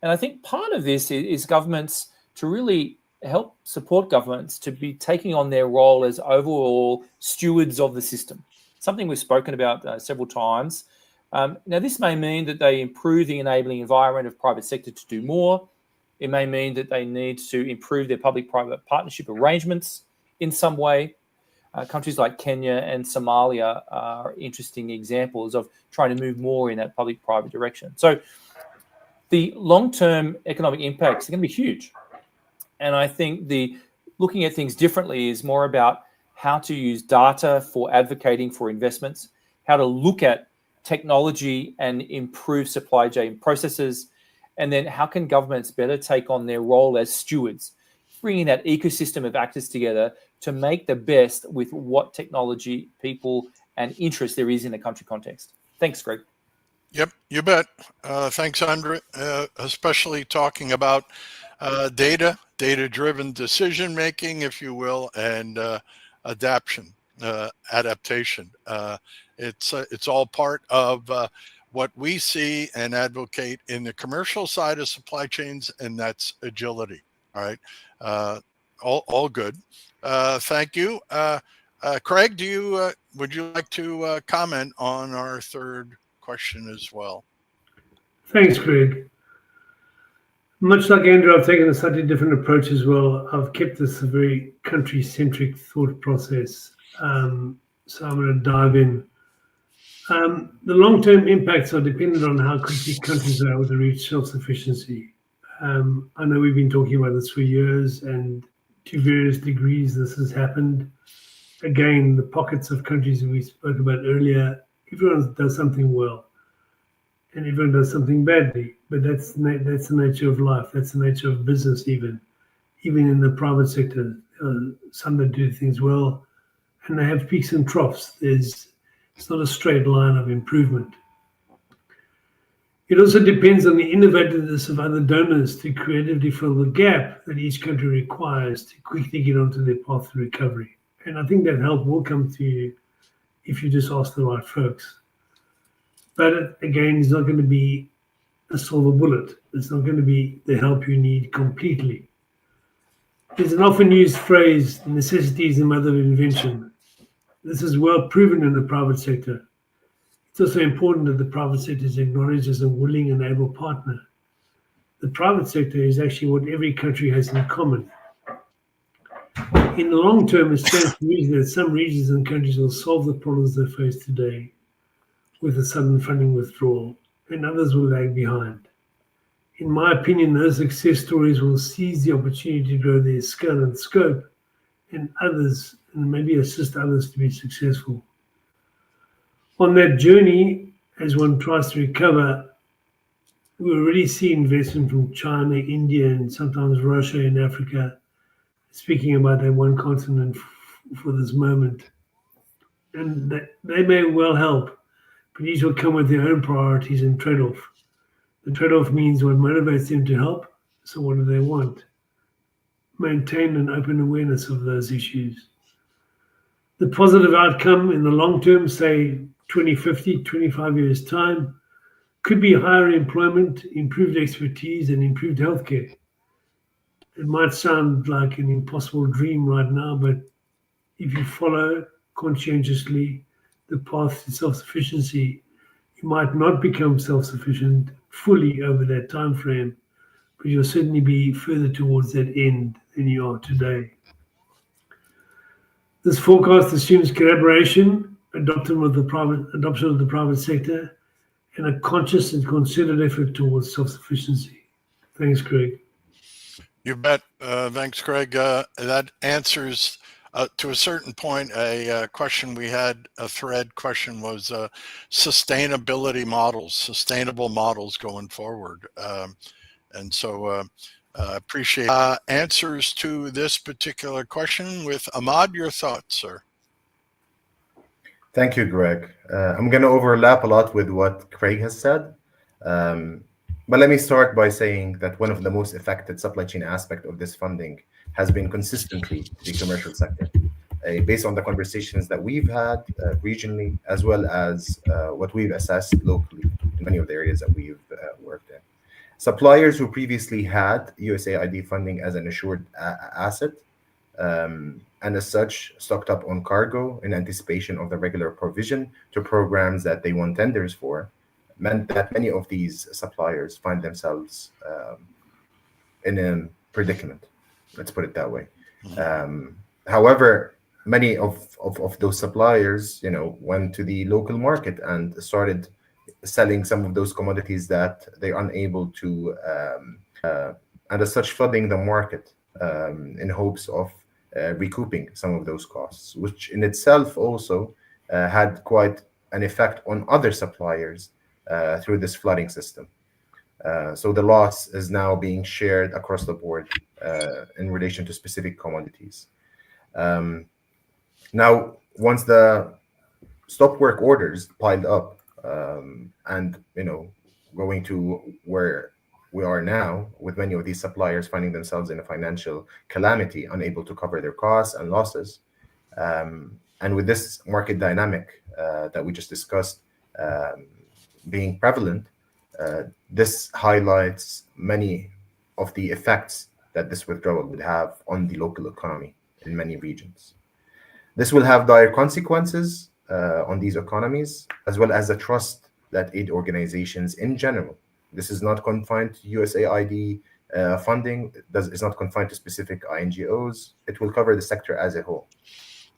Speaker 3: And I think part of this is governments to really help support governments to be taking on their role as overall stewards of the system, something we've spoken about several times. Now, this may mean that they improve the enabling environment of private sector to do more. It may mean that they need to improve their public-private partnership arrangements in some way. Countries like Kenya and Somalia are interesting examples of trying to move more in that public-private direction. So the long-term economic impacts are going to be huge. And I think looking at things differently is more about how to use data for advocating for investments, how to look at technology and improve supply chain processes, And then how can governments better take on their role as stewards, bringing that ecosystem of actors together to make the best with what technology, people, and interest there is in a country context? Thanks, Greg.
Speaker 1: Yep, you bet. Thanks, Andre, especially talking about data-driven decision-making, if you will, and adaptation. It's all part of what we see and advocate in the commercial side of supply chains, and that's agility. All right, all good. Thank you, Craig. Would you like to comment on our third question as well?
Speaker 4: Thanks, Craig. Much like Andrew, I've taken a slightly different approach as well. I've kept this a very country-centric thought process. So I'm going to dive in. The long-term impacts are dependent on how quickly countries are able to reach self-sufficiency. I know we've been talking about this for years, and to various degrees this has happened. Again, the pockets of countries that we spoke about earlier, everyone does something well, and everyone does something badly. But that's the nature of life. That's the nature of business, even in the private sector. Some that do things well, and they have peaks and troughs. It's not a straight line of improvement. It also depends on the innovativeness of other donors to creatively fill the gap that each country requires to quickly get onto their path to recovery. And I think that help will come to you if you just ask the right folks. But again, it's not going to be a silver bullet. It's not going to be the help you need completely. There's an often used phrase, necessity is the mother of invention. This is well proven in the private sector. It's also important that the private sector is acknowledged as a willing and able partner. The private sector is actually what every country has in common. In the long term, it stands to reason that some regions and countries will solve the problems they face today with a sudden funding withdrawal, and others will lag behind. In my opinion, those success stories will seize the opportunity to grow their scale and scope, and maybe assist others to be successful. On that journey, as one tries to recover, we already see investment from China, India, and sometimes Russia in Africa, speaking about that one continent for this moment. And they may well help, but these will come with their own priorities and trade-off. The trade-off means what motivates them to help, so what do they want? Maintain an open awareness of those issues. The positive outcome in the long term, say 2050, 25 years' time, could be higher employment, improved expertise, and improved healthcare. It might sound like an impossible dream right now, but if you follow conscientiously the path to self-sufficiency, you might not become self-sufficient fully over that time frame, but you'll certainly be further towards that end than you are today. This forecast assumes collaboration, adoption of the private sector, and a conscious and considered effort towards self-sufficiency. Thanks, Craig.
Speaker 1: You bet. Thanks, Craig. That answers, to a certain point, a question we had, a thread question was sustainability models, sustainable models going forward. And so appreciate answers to this particular question. With Ahmad, your thoughts, sir?
Speaker 2: Thank you, Greg. I'm going to overlap a lot with what Craig has said. But let me start by saying that one of the most affected supply chain aspects of this funding has been consistently the commercial sector, based on the conversations that we've had regionally, as well as what we've assessed locally in many of the areas that we've worked in. Suppliers who previously had USAID funding as an assured asset, and as such stocked up on cargo in anticipation of the regular provision to programs that they won tenders for, meant that many of these suppliers find themselves in a predicament. Let's put it that way. However, many of those suppliers, went to the local market and started selling some of those commodities that they're unable to, and as such flooding the market in hopes of recouping some of those costs, which in itself also had quite an effect on other suppliers through this flooding system. So the loss is now being shared across the board in relation to specific commodities. Now, once the stop work orders piled up, and going to where we are now, with many of these suppliers finding themselves in a financial calamity, unable to cover their costs and losses, and with this market dynamic that we just discussed being prevalent, this highlights many of the effects that this withdrawal would have on the local economy in many regions. This will have dire consequences on these economies, as well as the trust that aid organizations in general. This is not confined to USAID funding. It's not confined to specific NGOs. It will cover the sector as a whole.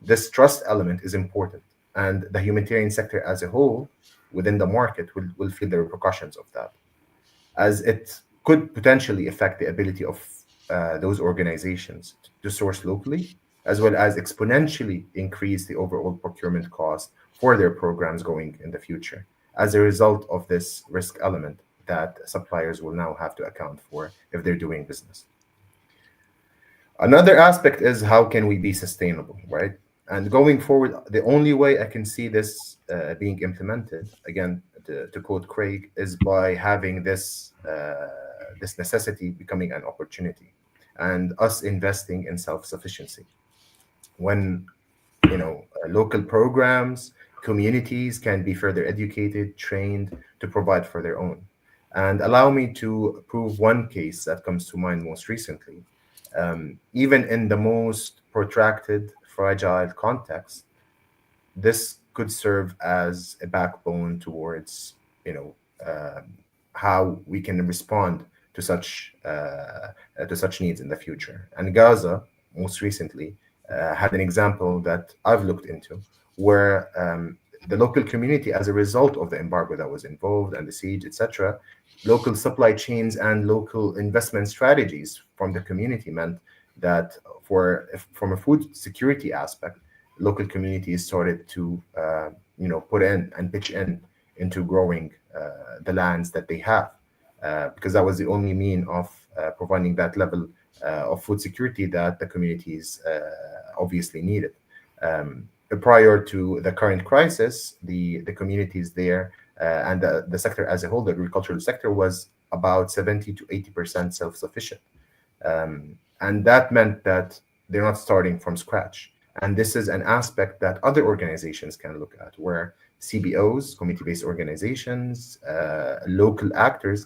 Speaker 2: This trust element is important, and the humanitarian sector as a whole within the market will feel the repercussions of that, as it could potentially affect the ability of those organizations to source locally, as well as exponentially increase the overall procurement cost for their programs going in the future, as a result of this risk element that suppliers will now have to account for if they're doing business. Another aspect is, how can we be sustainable, right? And going forward, the only way I can see this being implemented, again, to quote Craig, is by having this necessity becoming an opportunity, and us investing in self-sufficiency. When local programs, communities can be further educated, trained to provide for their own. And allow me to prove one case that comes to mind most recently. Even in the most protracted, fragile context, this could serve as a backbone towards, how we can respond to such needs in the future. And Gaza, most recently, had an example that I've looked into, where the local community, as a result of the embargo that was involved and the siege, etc., local supply chains and local investment strategies from the community meant that from a food security aspect, local communities started to put in and pitch in into growing the lands that they have, because that was the only mean of providing that level of food security that the communities obviously needed. Prior to the current crisis, the communities there and the sector as a whole, the agricultural sector, was about 70 to 80% self-sufficient. And that meant that they're not starting from scratch. And this is an aspect that other organizations can look at, where CBOs, community-based organizations, local actors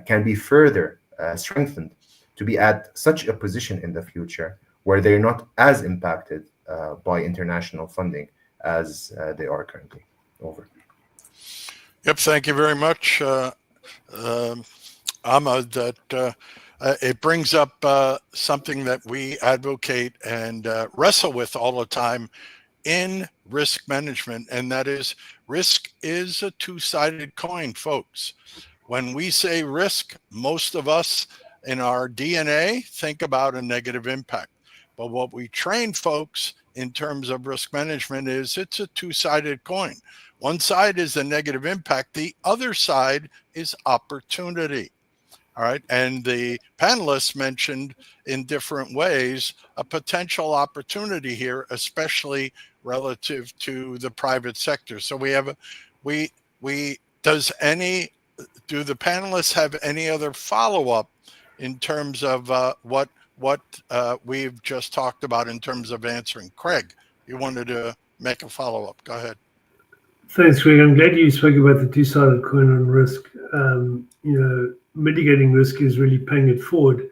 Speaker 2: can be further strengthened to be at such a position in the future where they're not as impacted by international funding as they are currently. Over.
Speaker 1: Yep, thank you very much, Ahmad. That it brings up something that we advocate and wrestle with all the time in risk management, and that is, risk is a two-sided coin, folks. When we say risk, most of us in our DNA think about a negative impact. But what we train folks in terms of risk management is, it's a two-sided coin. One side is the negative impact. The other side is opportunity. All right. And the panelists mentioned in different ways a potential opportunity here, especially relative to the private sector. So do the panelists have any other follow-up in terms of what we've just talked about in terms of answering? Craig, you wanted to make a follow-up. Go ahead.
Speaker 4: Thanks, Craig. I'm glad you spoke about the two-sided coin on risk. Mitigating risk is really paying it forward.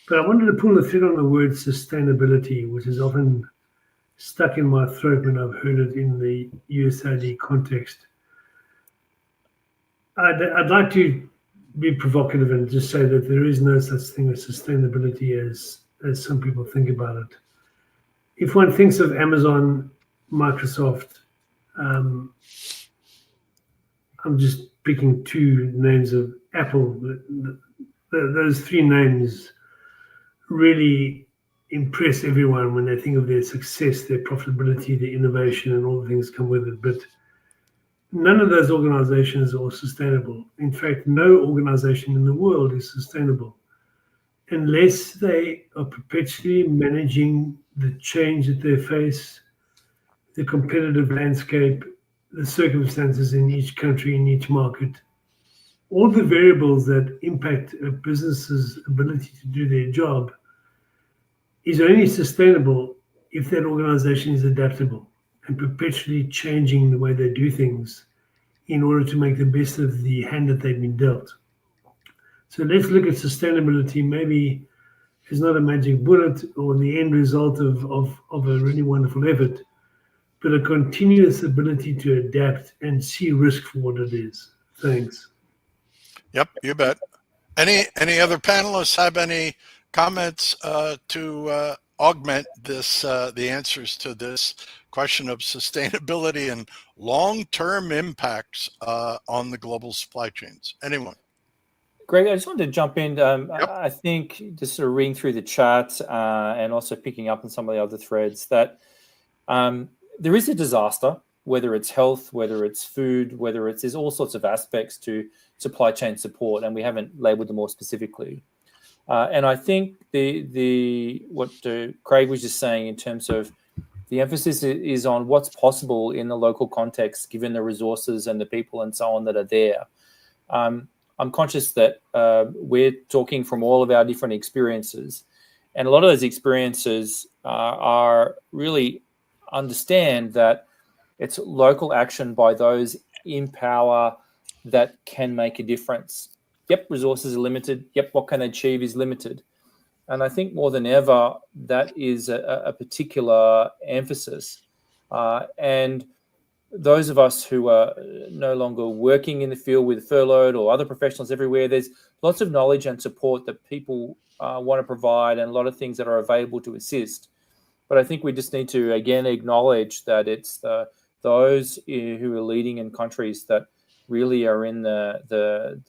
Speaker 4: But I wanted to pull the thread on the word sustainability, which is often stuck in my throat when I've heard it in the USAID context. I'd like to be provocative and just say that there is no such thing as sustainability as some people think about it. If one thinks of Amazon, Microsoft, I'm just picking two names of Apple. Those three names really impress everyone when they think of their success, their profitability, their innovation, and all the things come with it. But none of those organizations are sustainable. In fact, no organization in the world is sustainable unless they are perpetually managing the change that they face, the competitive landscape, the circumstances in each country, in each market, all the variables that impact a business's ability to do their job is only sustainable if that organization is adaptable and perpetually changing the way they do things in order to make the best of the hand that they've been dealt. So let's look at sustainability. Maybe it's not a magic bullet or the end result of a really wonderful effort, but a continuous ability to adapt and see risk for what it is. Thanks.
Speaker 1: Yep, you bet. Any other panelists have any comments to augment this the answers to this question of sustainability and long-term impacts on the global supply chains? Anyone?
Speaker 3: Greg, I just wanted to jump in. I think just sort of reading through the chat and also picking up on some of the other threads that there is a disaster, whether it's health, whether it's food, whether it's, there's all sorts of aspects to supply chain support, and we haven't labeled them more specifically. And I think what Craig was just saying in terms of the emphasis is on what's possible in the local context, given the resources and the people and so on that are there. I'm conscious that we're talking from all of our different experiences, and a lot of those experiences are really understand that it's local action by those in power that can make a difference. Yep, resources are limited. Yep, what can they achieve is limited. And I think more than ever, that is a particular emphasis. And those of us who are no longer working in the field with furloughed or other professionals everywhere, there's lots of knowledge and support that people want to provide and a lot of things that are available to assist. But I think we just need to, again, acknowledge that it's those who are leading in countries that really are in the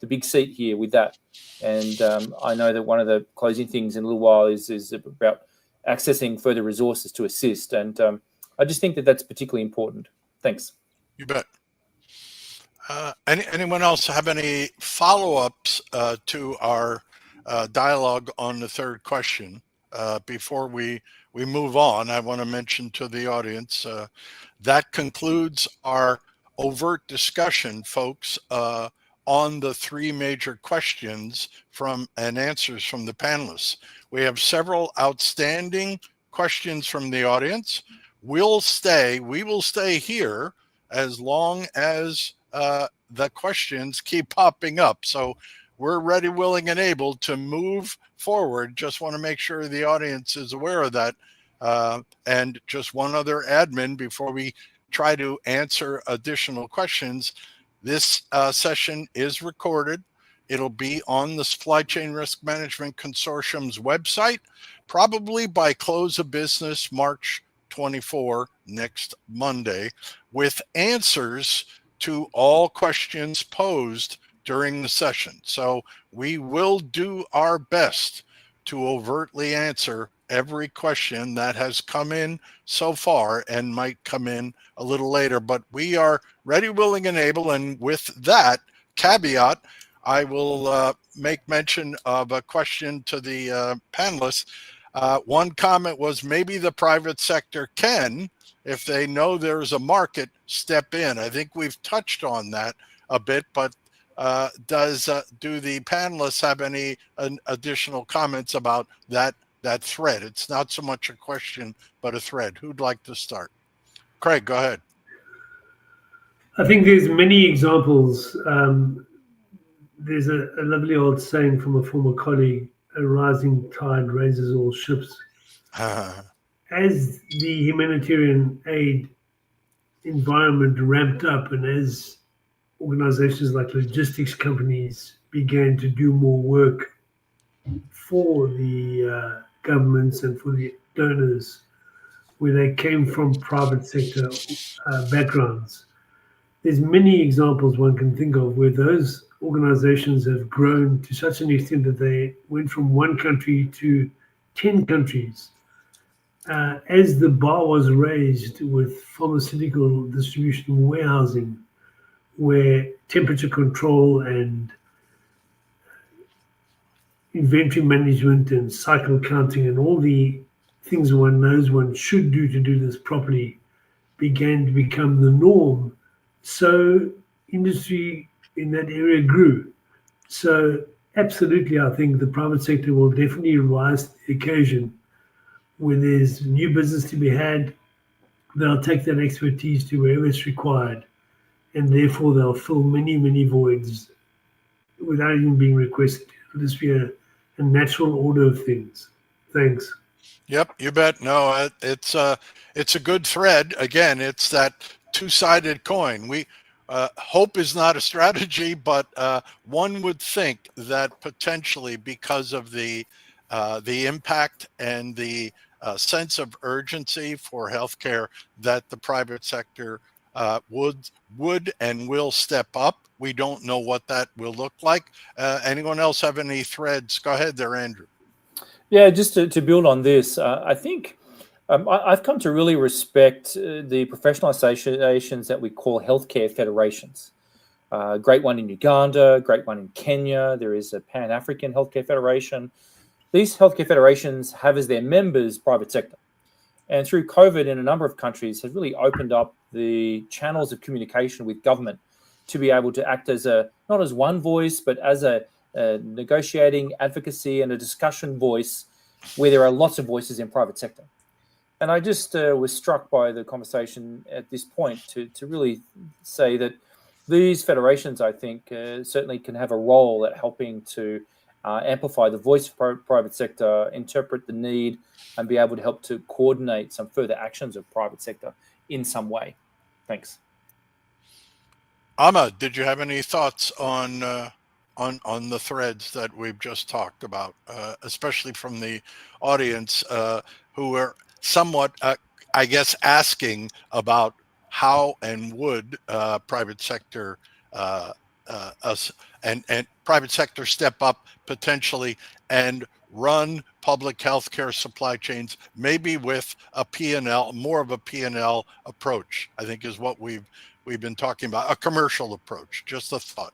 Speaker 3: big seat here with that. And I know that one of the closing things in a little while is about accessing further resources to assist. And I just think that that's particularly important. Thanks.
Speaker 1: You bet. Anyone else have any follow-ups to our dialogue on the third question? Before we move on, I want to mention to the audience that concludes our overt discussion, folks, on the three major questions and answers from the panelists. We have several outstanding questions from the audience. We will stay here as long as the questions keep popping up. So we're ready, willing, and able to move forward. Just want to make sure the audience is aware of that. And just one other admin before we try to answer additional questions. This session is recorded. It'll be on the Supply Chain Risk Management Consortium's website, probably by close of business March 24, next Monday, with answers to all questions posed during the session. So we will do our best to overtly answer every question that has come in so far and might come in a little later, but we are ready, willing, and able. And with that caveat, I will make mention of a question to the panelists. One comment was maybe the private sector can, if they know there's a market, step in. I think we've touched on that a bit, but do the panelists have any additional comments about that thread? It's not so much a question, but a thread. Who'd like to start? Craig, go ahead.
Speaker 4: I think there's many examples. There's a lovely old saying from a former colleague, a rising tide raises all ships. As the humanitarian aid environment ramped up and as organizations like logistics companies began to do more work for the governments and for the donors, where they came from private sector backgrounds. There's many examples one can think of where those organizations have grown to such an extent that they went from one country to 10 countries. As the bar was raised with pharmaceutical distribution warehousing, where temperature control and inventory management and cycle counting and all the things one knows one should do to do this properly began to become the norm, so industry in that area grew. So absolutely, I think the private sector will definitely rise to the occasion. When there's new business to be had, they'll take that expertise to wherever it's required, and therefore they'll fill many, many voids without even being requested. It'll just be a natural order of things. Thanks.
Speaker 1: Yep, you bet. No, it's a good thread. Again, it's that two-sided coin. We hope is not a strategy, but one would think that potentially because of the impact and the sense of urgency for healthcare, that the private sector would and will step up. We don't know what that will look like. Anyone else have any threads? Go ahead there, Andrew.
Speaker 3: Yeah, just to build on this, I think I've come to really respect the professional associations that we call healthcare federations. Great one in Uganda, great one in Kenya. There is a Pan-African Healthcare Federation. These healthcare federations have as their members private sector. And through COVID in a number of countries has really opened up the channels of communication with government to be able to act as not as one voice, but as a negotiating advocacy and a discussion voice where there are lots of voices in private sector. And I just was struck by the conversation at this point to really say that these federations, I think, certainly can have a role at helping to amplify the voice of private sector, interpret the need, and be able to help to coordinate some further actions of private sector in some way. Thanks.
Speaker 1: Ahmad, did you have any thoughts on the threads that we've just talked about, especially from the audience who are somewhat, I guess, asking about how and would private sector us and private sector step up potentially and run public healthcare supply chains, maybe with a P&L, more of a P&L approach, I think is what we've been talking about, a commercial approach. Just a thought.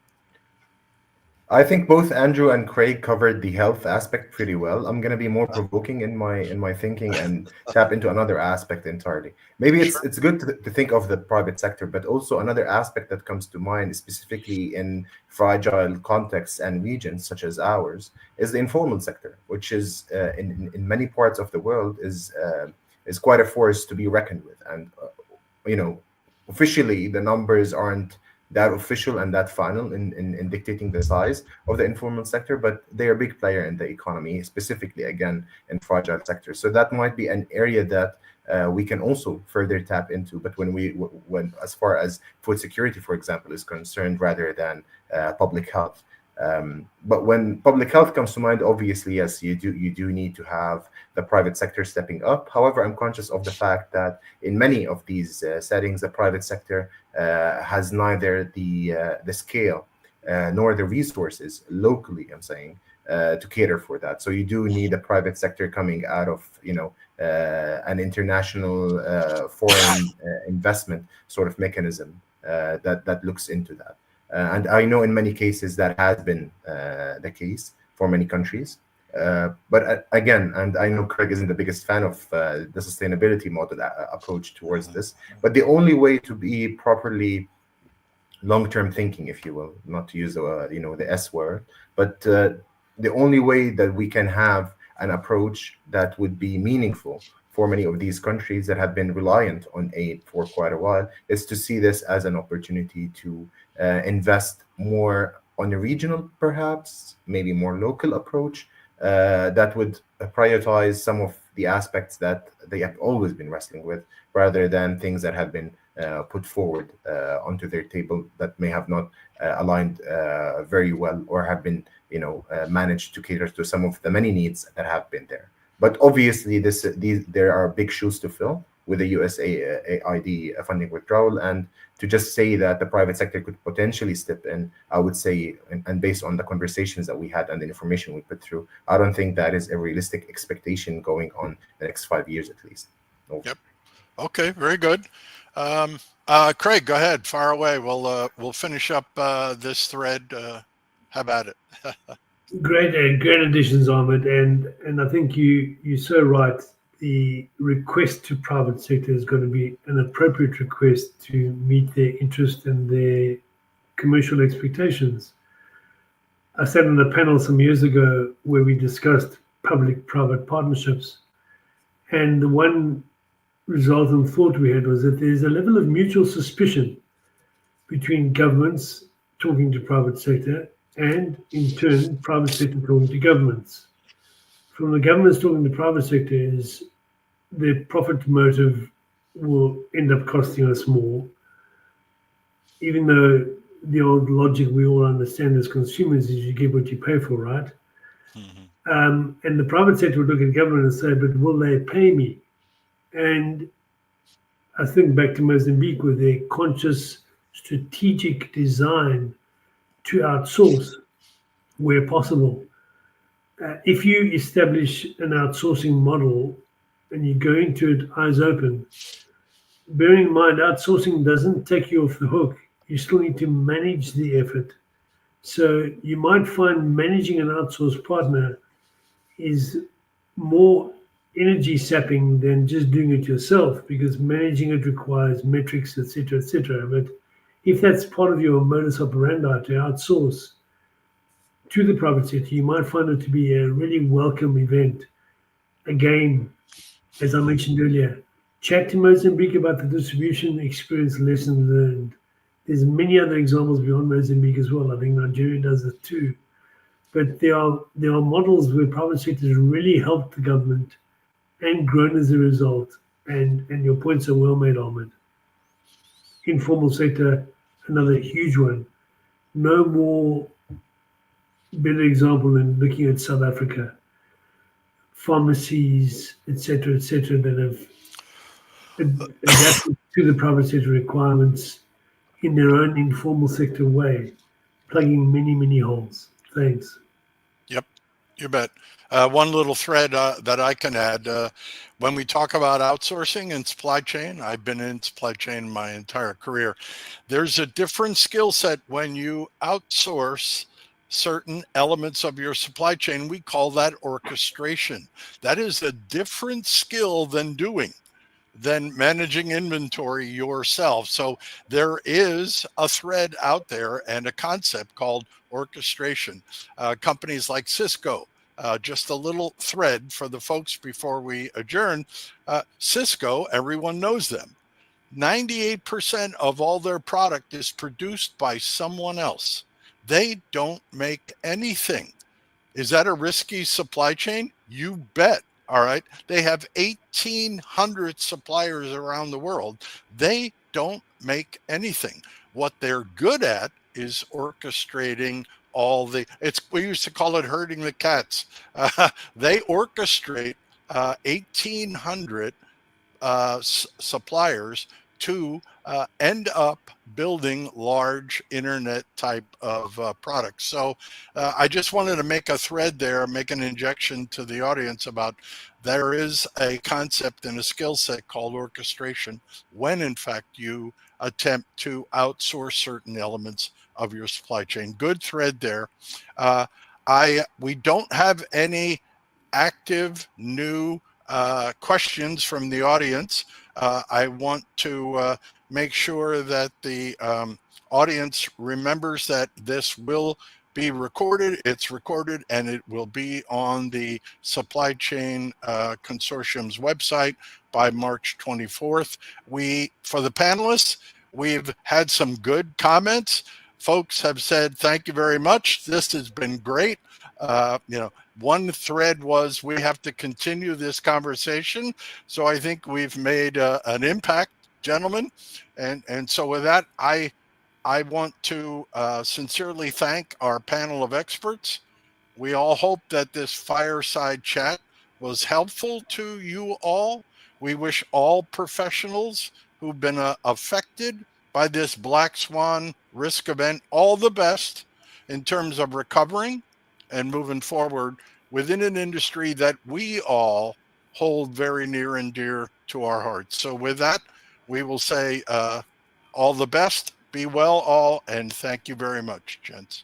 Speaker 2: I think both Andrew and Craig covered the health aspect pretty well. I'm going to be more provoking in my thinking and tap into another aspect entirely. Maybe it's good to think of the private sector, but also another aspect that comes to mind, specifically in fragile contexts and regions such as ours, is the informal sector, which is in many parts of the world is quite a force to be reckoned with. And officially the numbers aren't that official and that final in dictating the size of the informal sector, but they're a big player in the economy, specifically, again, in fragile sectors. So that might be an area that we can also further tap into. But when as far as food security, for example, is concerned, rather than public health. But when public health comes to mind, obviously, yes, you do need to have the private sector stepping up. However, I'm conscious of the fact that in many of these settings, the private sector has neither the scale nor the resources locally, I'm saying, to cater for that. So you do need a private sector coming out of an international foreign investment sort of mechanism that looks into that. And I know in many cases that has been the case for many countries. But again, and I know Craig isn't the biggest fan of the sustainability model approach towards this, but the only way to be properly long-term thinking, if you will, not to use the S word, but the only way that we can have an approach that would be meaningful for many of these countries that have been reliant on aid for quite a while is to see this as an opportunity to invest more on a regional, perhaps, maybe more local approach that would prioritize some of the aspects that they have always been wrestling with, rather than things that have been put forward onto their table that may have not aligned very well or have been, managed to cater to some of the many needs that have been there. But obviously, there are big shoes to fill with the USAID funding withdrawal, and to just say that the private sector could potentially step in, I would say, and based on the conversations that we had and the information we put through, I don't think that is a realistic expectation going on the next 5 years at least. No.
Speaker 1: Yep. Okay, very good. Craig, go ahead, fire away. We'll finish up this thread. How about it?
Speaker 4: Great additions, Ahmed, and I think you're so right. The request to private sector is going to be an appropriate request to meet their interest and their commercial expectations. I sat on a panel some years ago where we discussed public-private partnerships, and the one resultant thought we had was that there's a level of mutual suspicion between governments talking to private sector and, in turn, private sector talking to governments. From the governments talking to private sector is their profit motive will end up costing us more, even though the old logic we all understand as consumers is you get what you pay for, right? And the private sector would look at government and say, but will they pay me? And I think back to Mozambique with their conscious strategic design to outsource where possible. If you establish an outsourcing model and you go into it eyes open, bearing in mind outsourcing doesn't take you off the hook. You still need to manage the effort. So you might find managing an outsourced partner is more energy sapping than just doing it yourself, because managing it requires metrics, etc., etc. But if that's part of your modus operandi to outsource to the private sector, you might find it to be a really welcome event. Again, as I mentioned earlier, chat to Mozambique about the distribution experience, lessons learned. There's many other examples beyond Mozambique as well. I think Nigeria does it too. But there are models where private sectors really helped the government and grown as a result. And your points are well made, Ahmed. Informal sector, another huge one. No more better example than looking at South Africa. Pharmacies, etc., that have adapted to the private sector requirements in their own informal sector way, plugging many, many holes. Thanks.
Speaker 1: Yep, you bet. One little thread that I can add, when we talk about outsourcing and supply chain, I've been in supply chain my entire career. There's a different skill set when you outsource certain elements of your supply chain. We call that orchestration. That is a different skill than managing inventory yourself. So there is a thread out there and a concept called orchestration. Companies like Cisco, just a little thread for the folks before we adjourn. Cisco, everyone knows them. 98% of all their product is produced by someone else. They don't make anything. Is that a risky supply chain? You bet. All right. They have 1,800 suppliers around the world. They don't make anything. What they're good at is orchestrating we used to call it herding the cats. They orchestrate 1,800 suppliers to end up building large internet type of products. So I just wanted to make a thread there, make an injection to the audience about there is a concept and a skill set called orchestration when in fact you attempt to outsource certain elements of your supply chain. Good thread there. We don't have any active new questions from the audience. I want to make sure that the audience remembers that this will be recorded. It's recorded and it will be on the Supply Chain Consortium's website by March 24th. For the panelists, we've had some good comments. Folks have said, thank you very much. This has been great. One thread was we have to continue this conversation. So I think we've made an impact, gentlemen. And so with that, I want to sincerely thank our panel of experts. We all hope that this fireside chat was helpful to you all. We wish all professionals who've been affected by this black swan risk event all the best in terms of recovering and moving forward within an industry that we all hold very near and dear to our hearts. So with that, we will say All the best. Be well, all, and thank you very much, gents.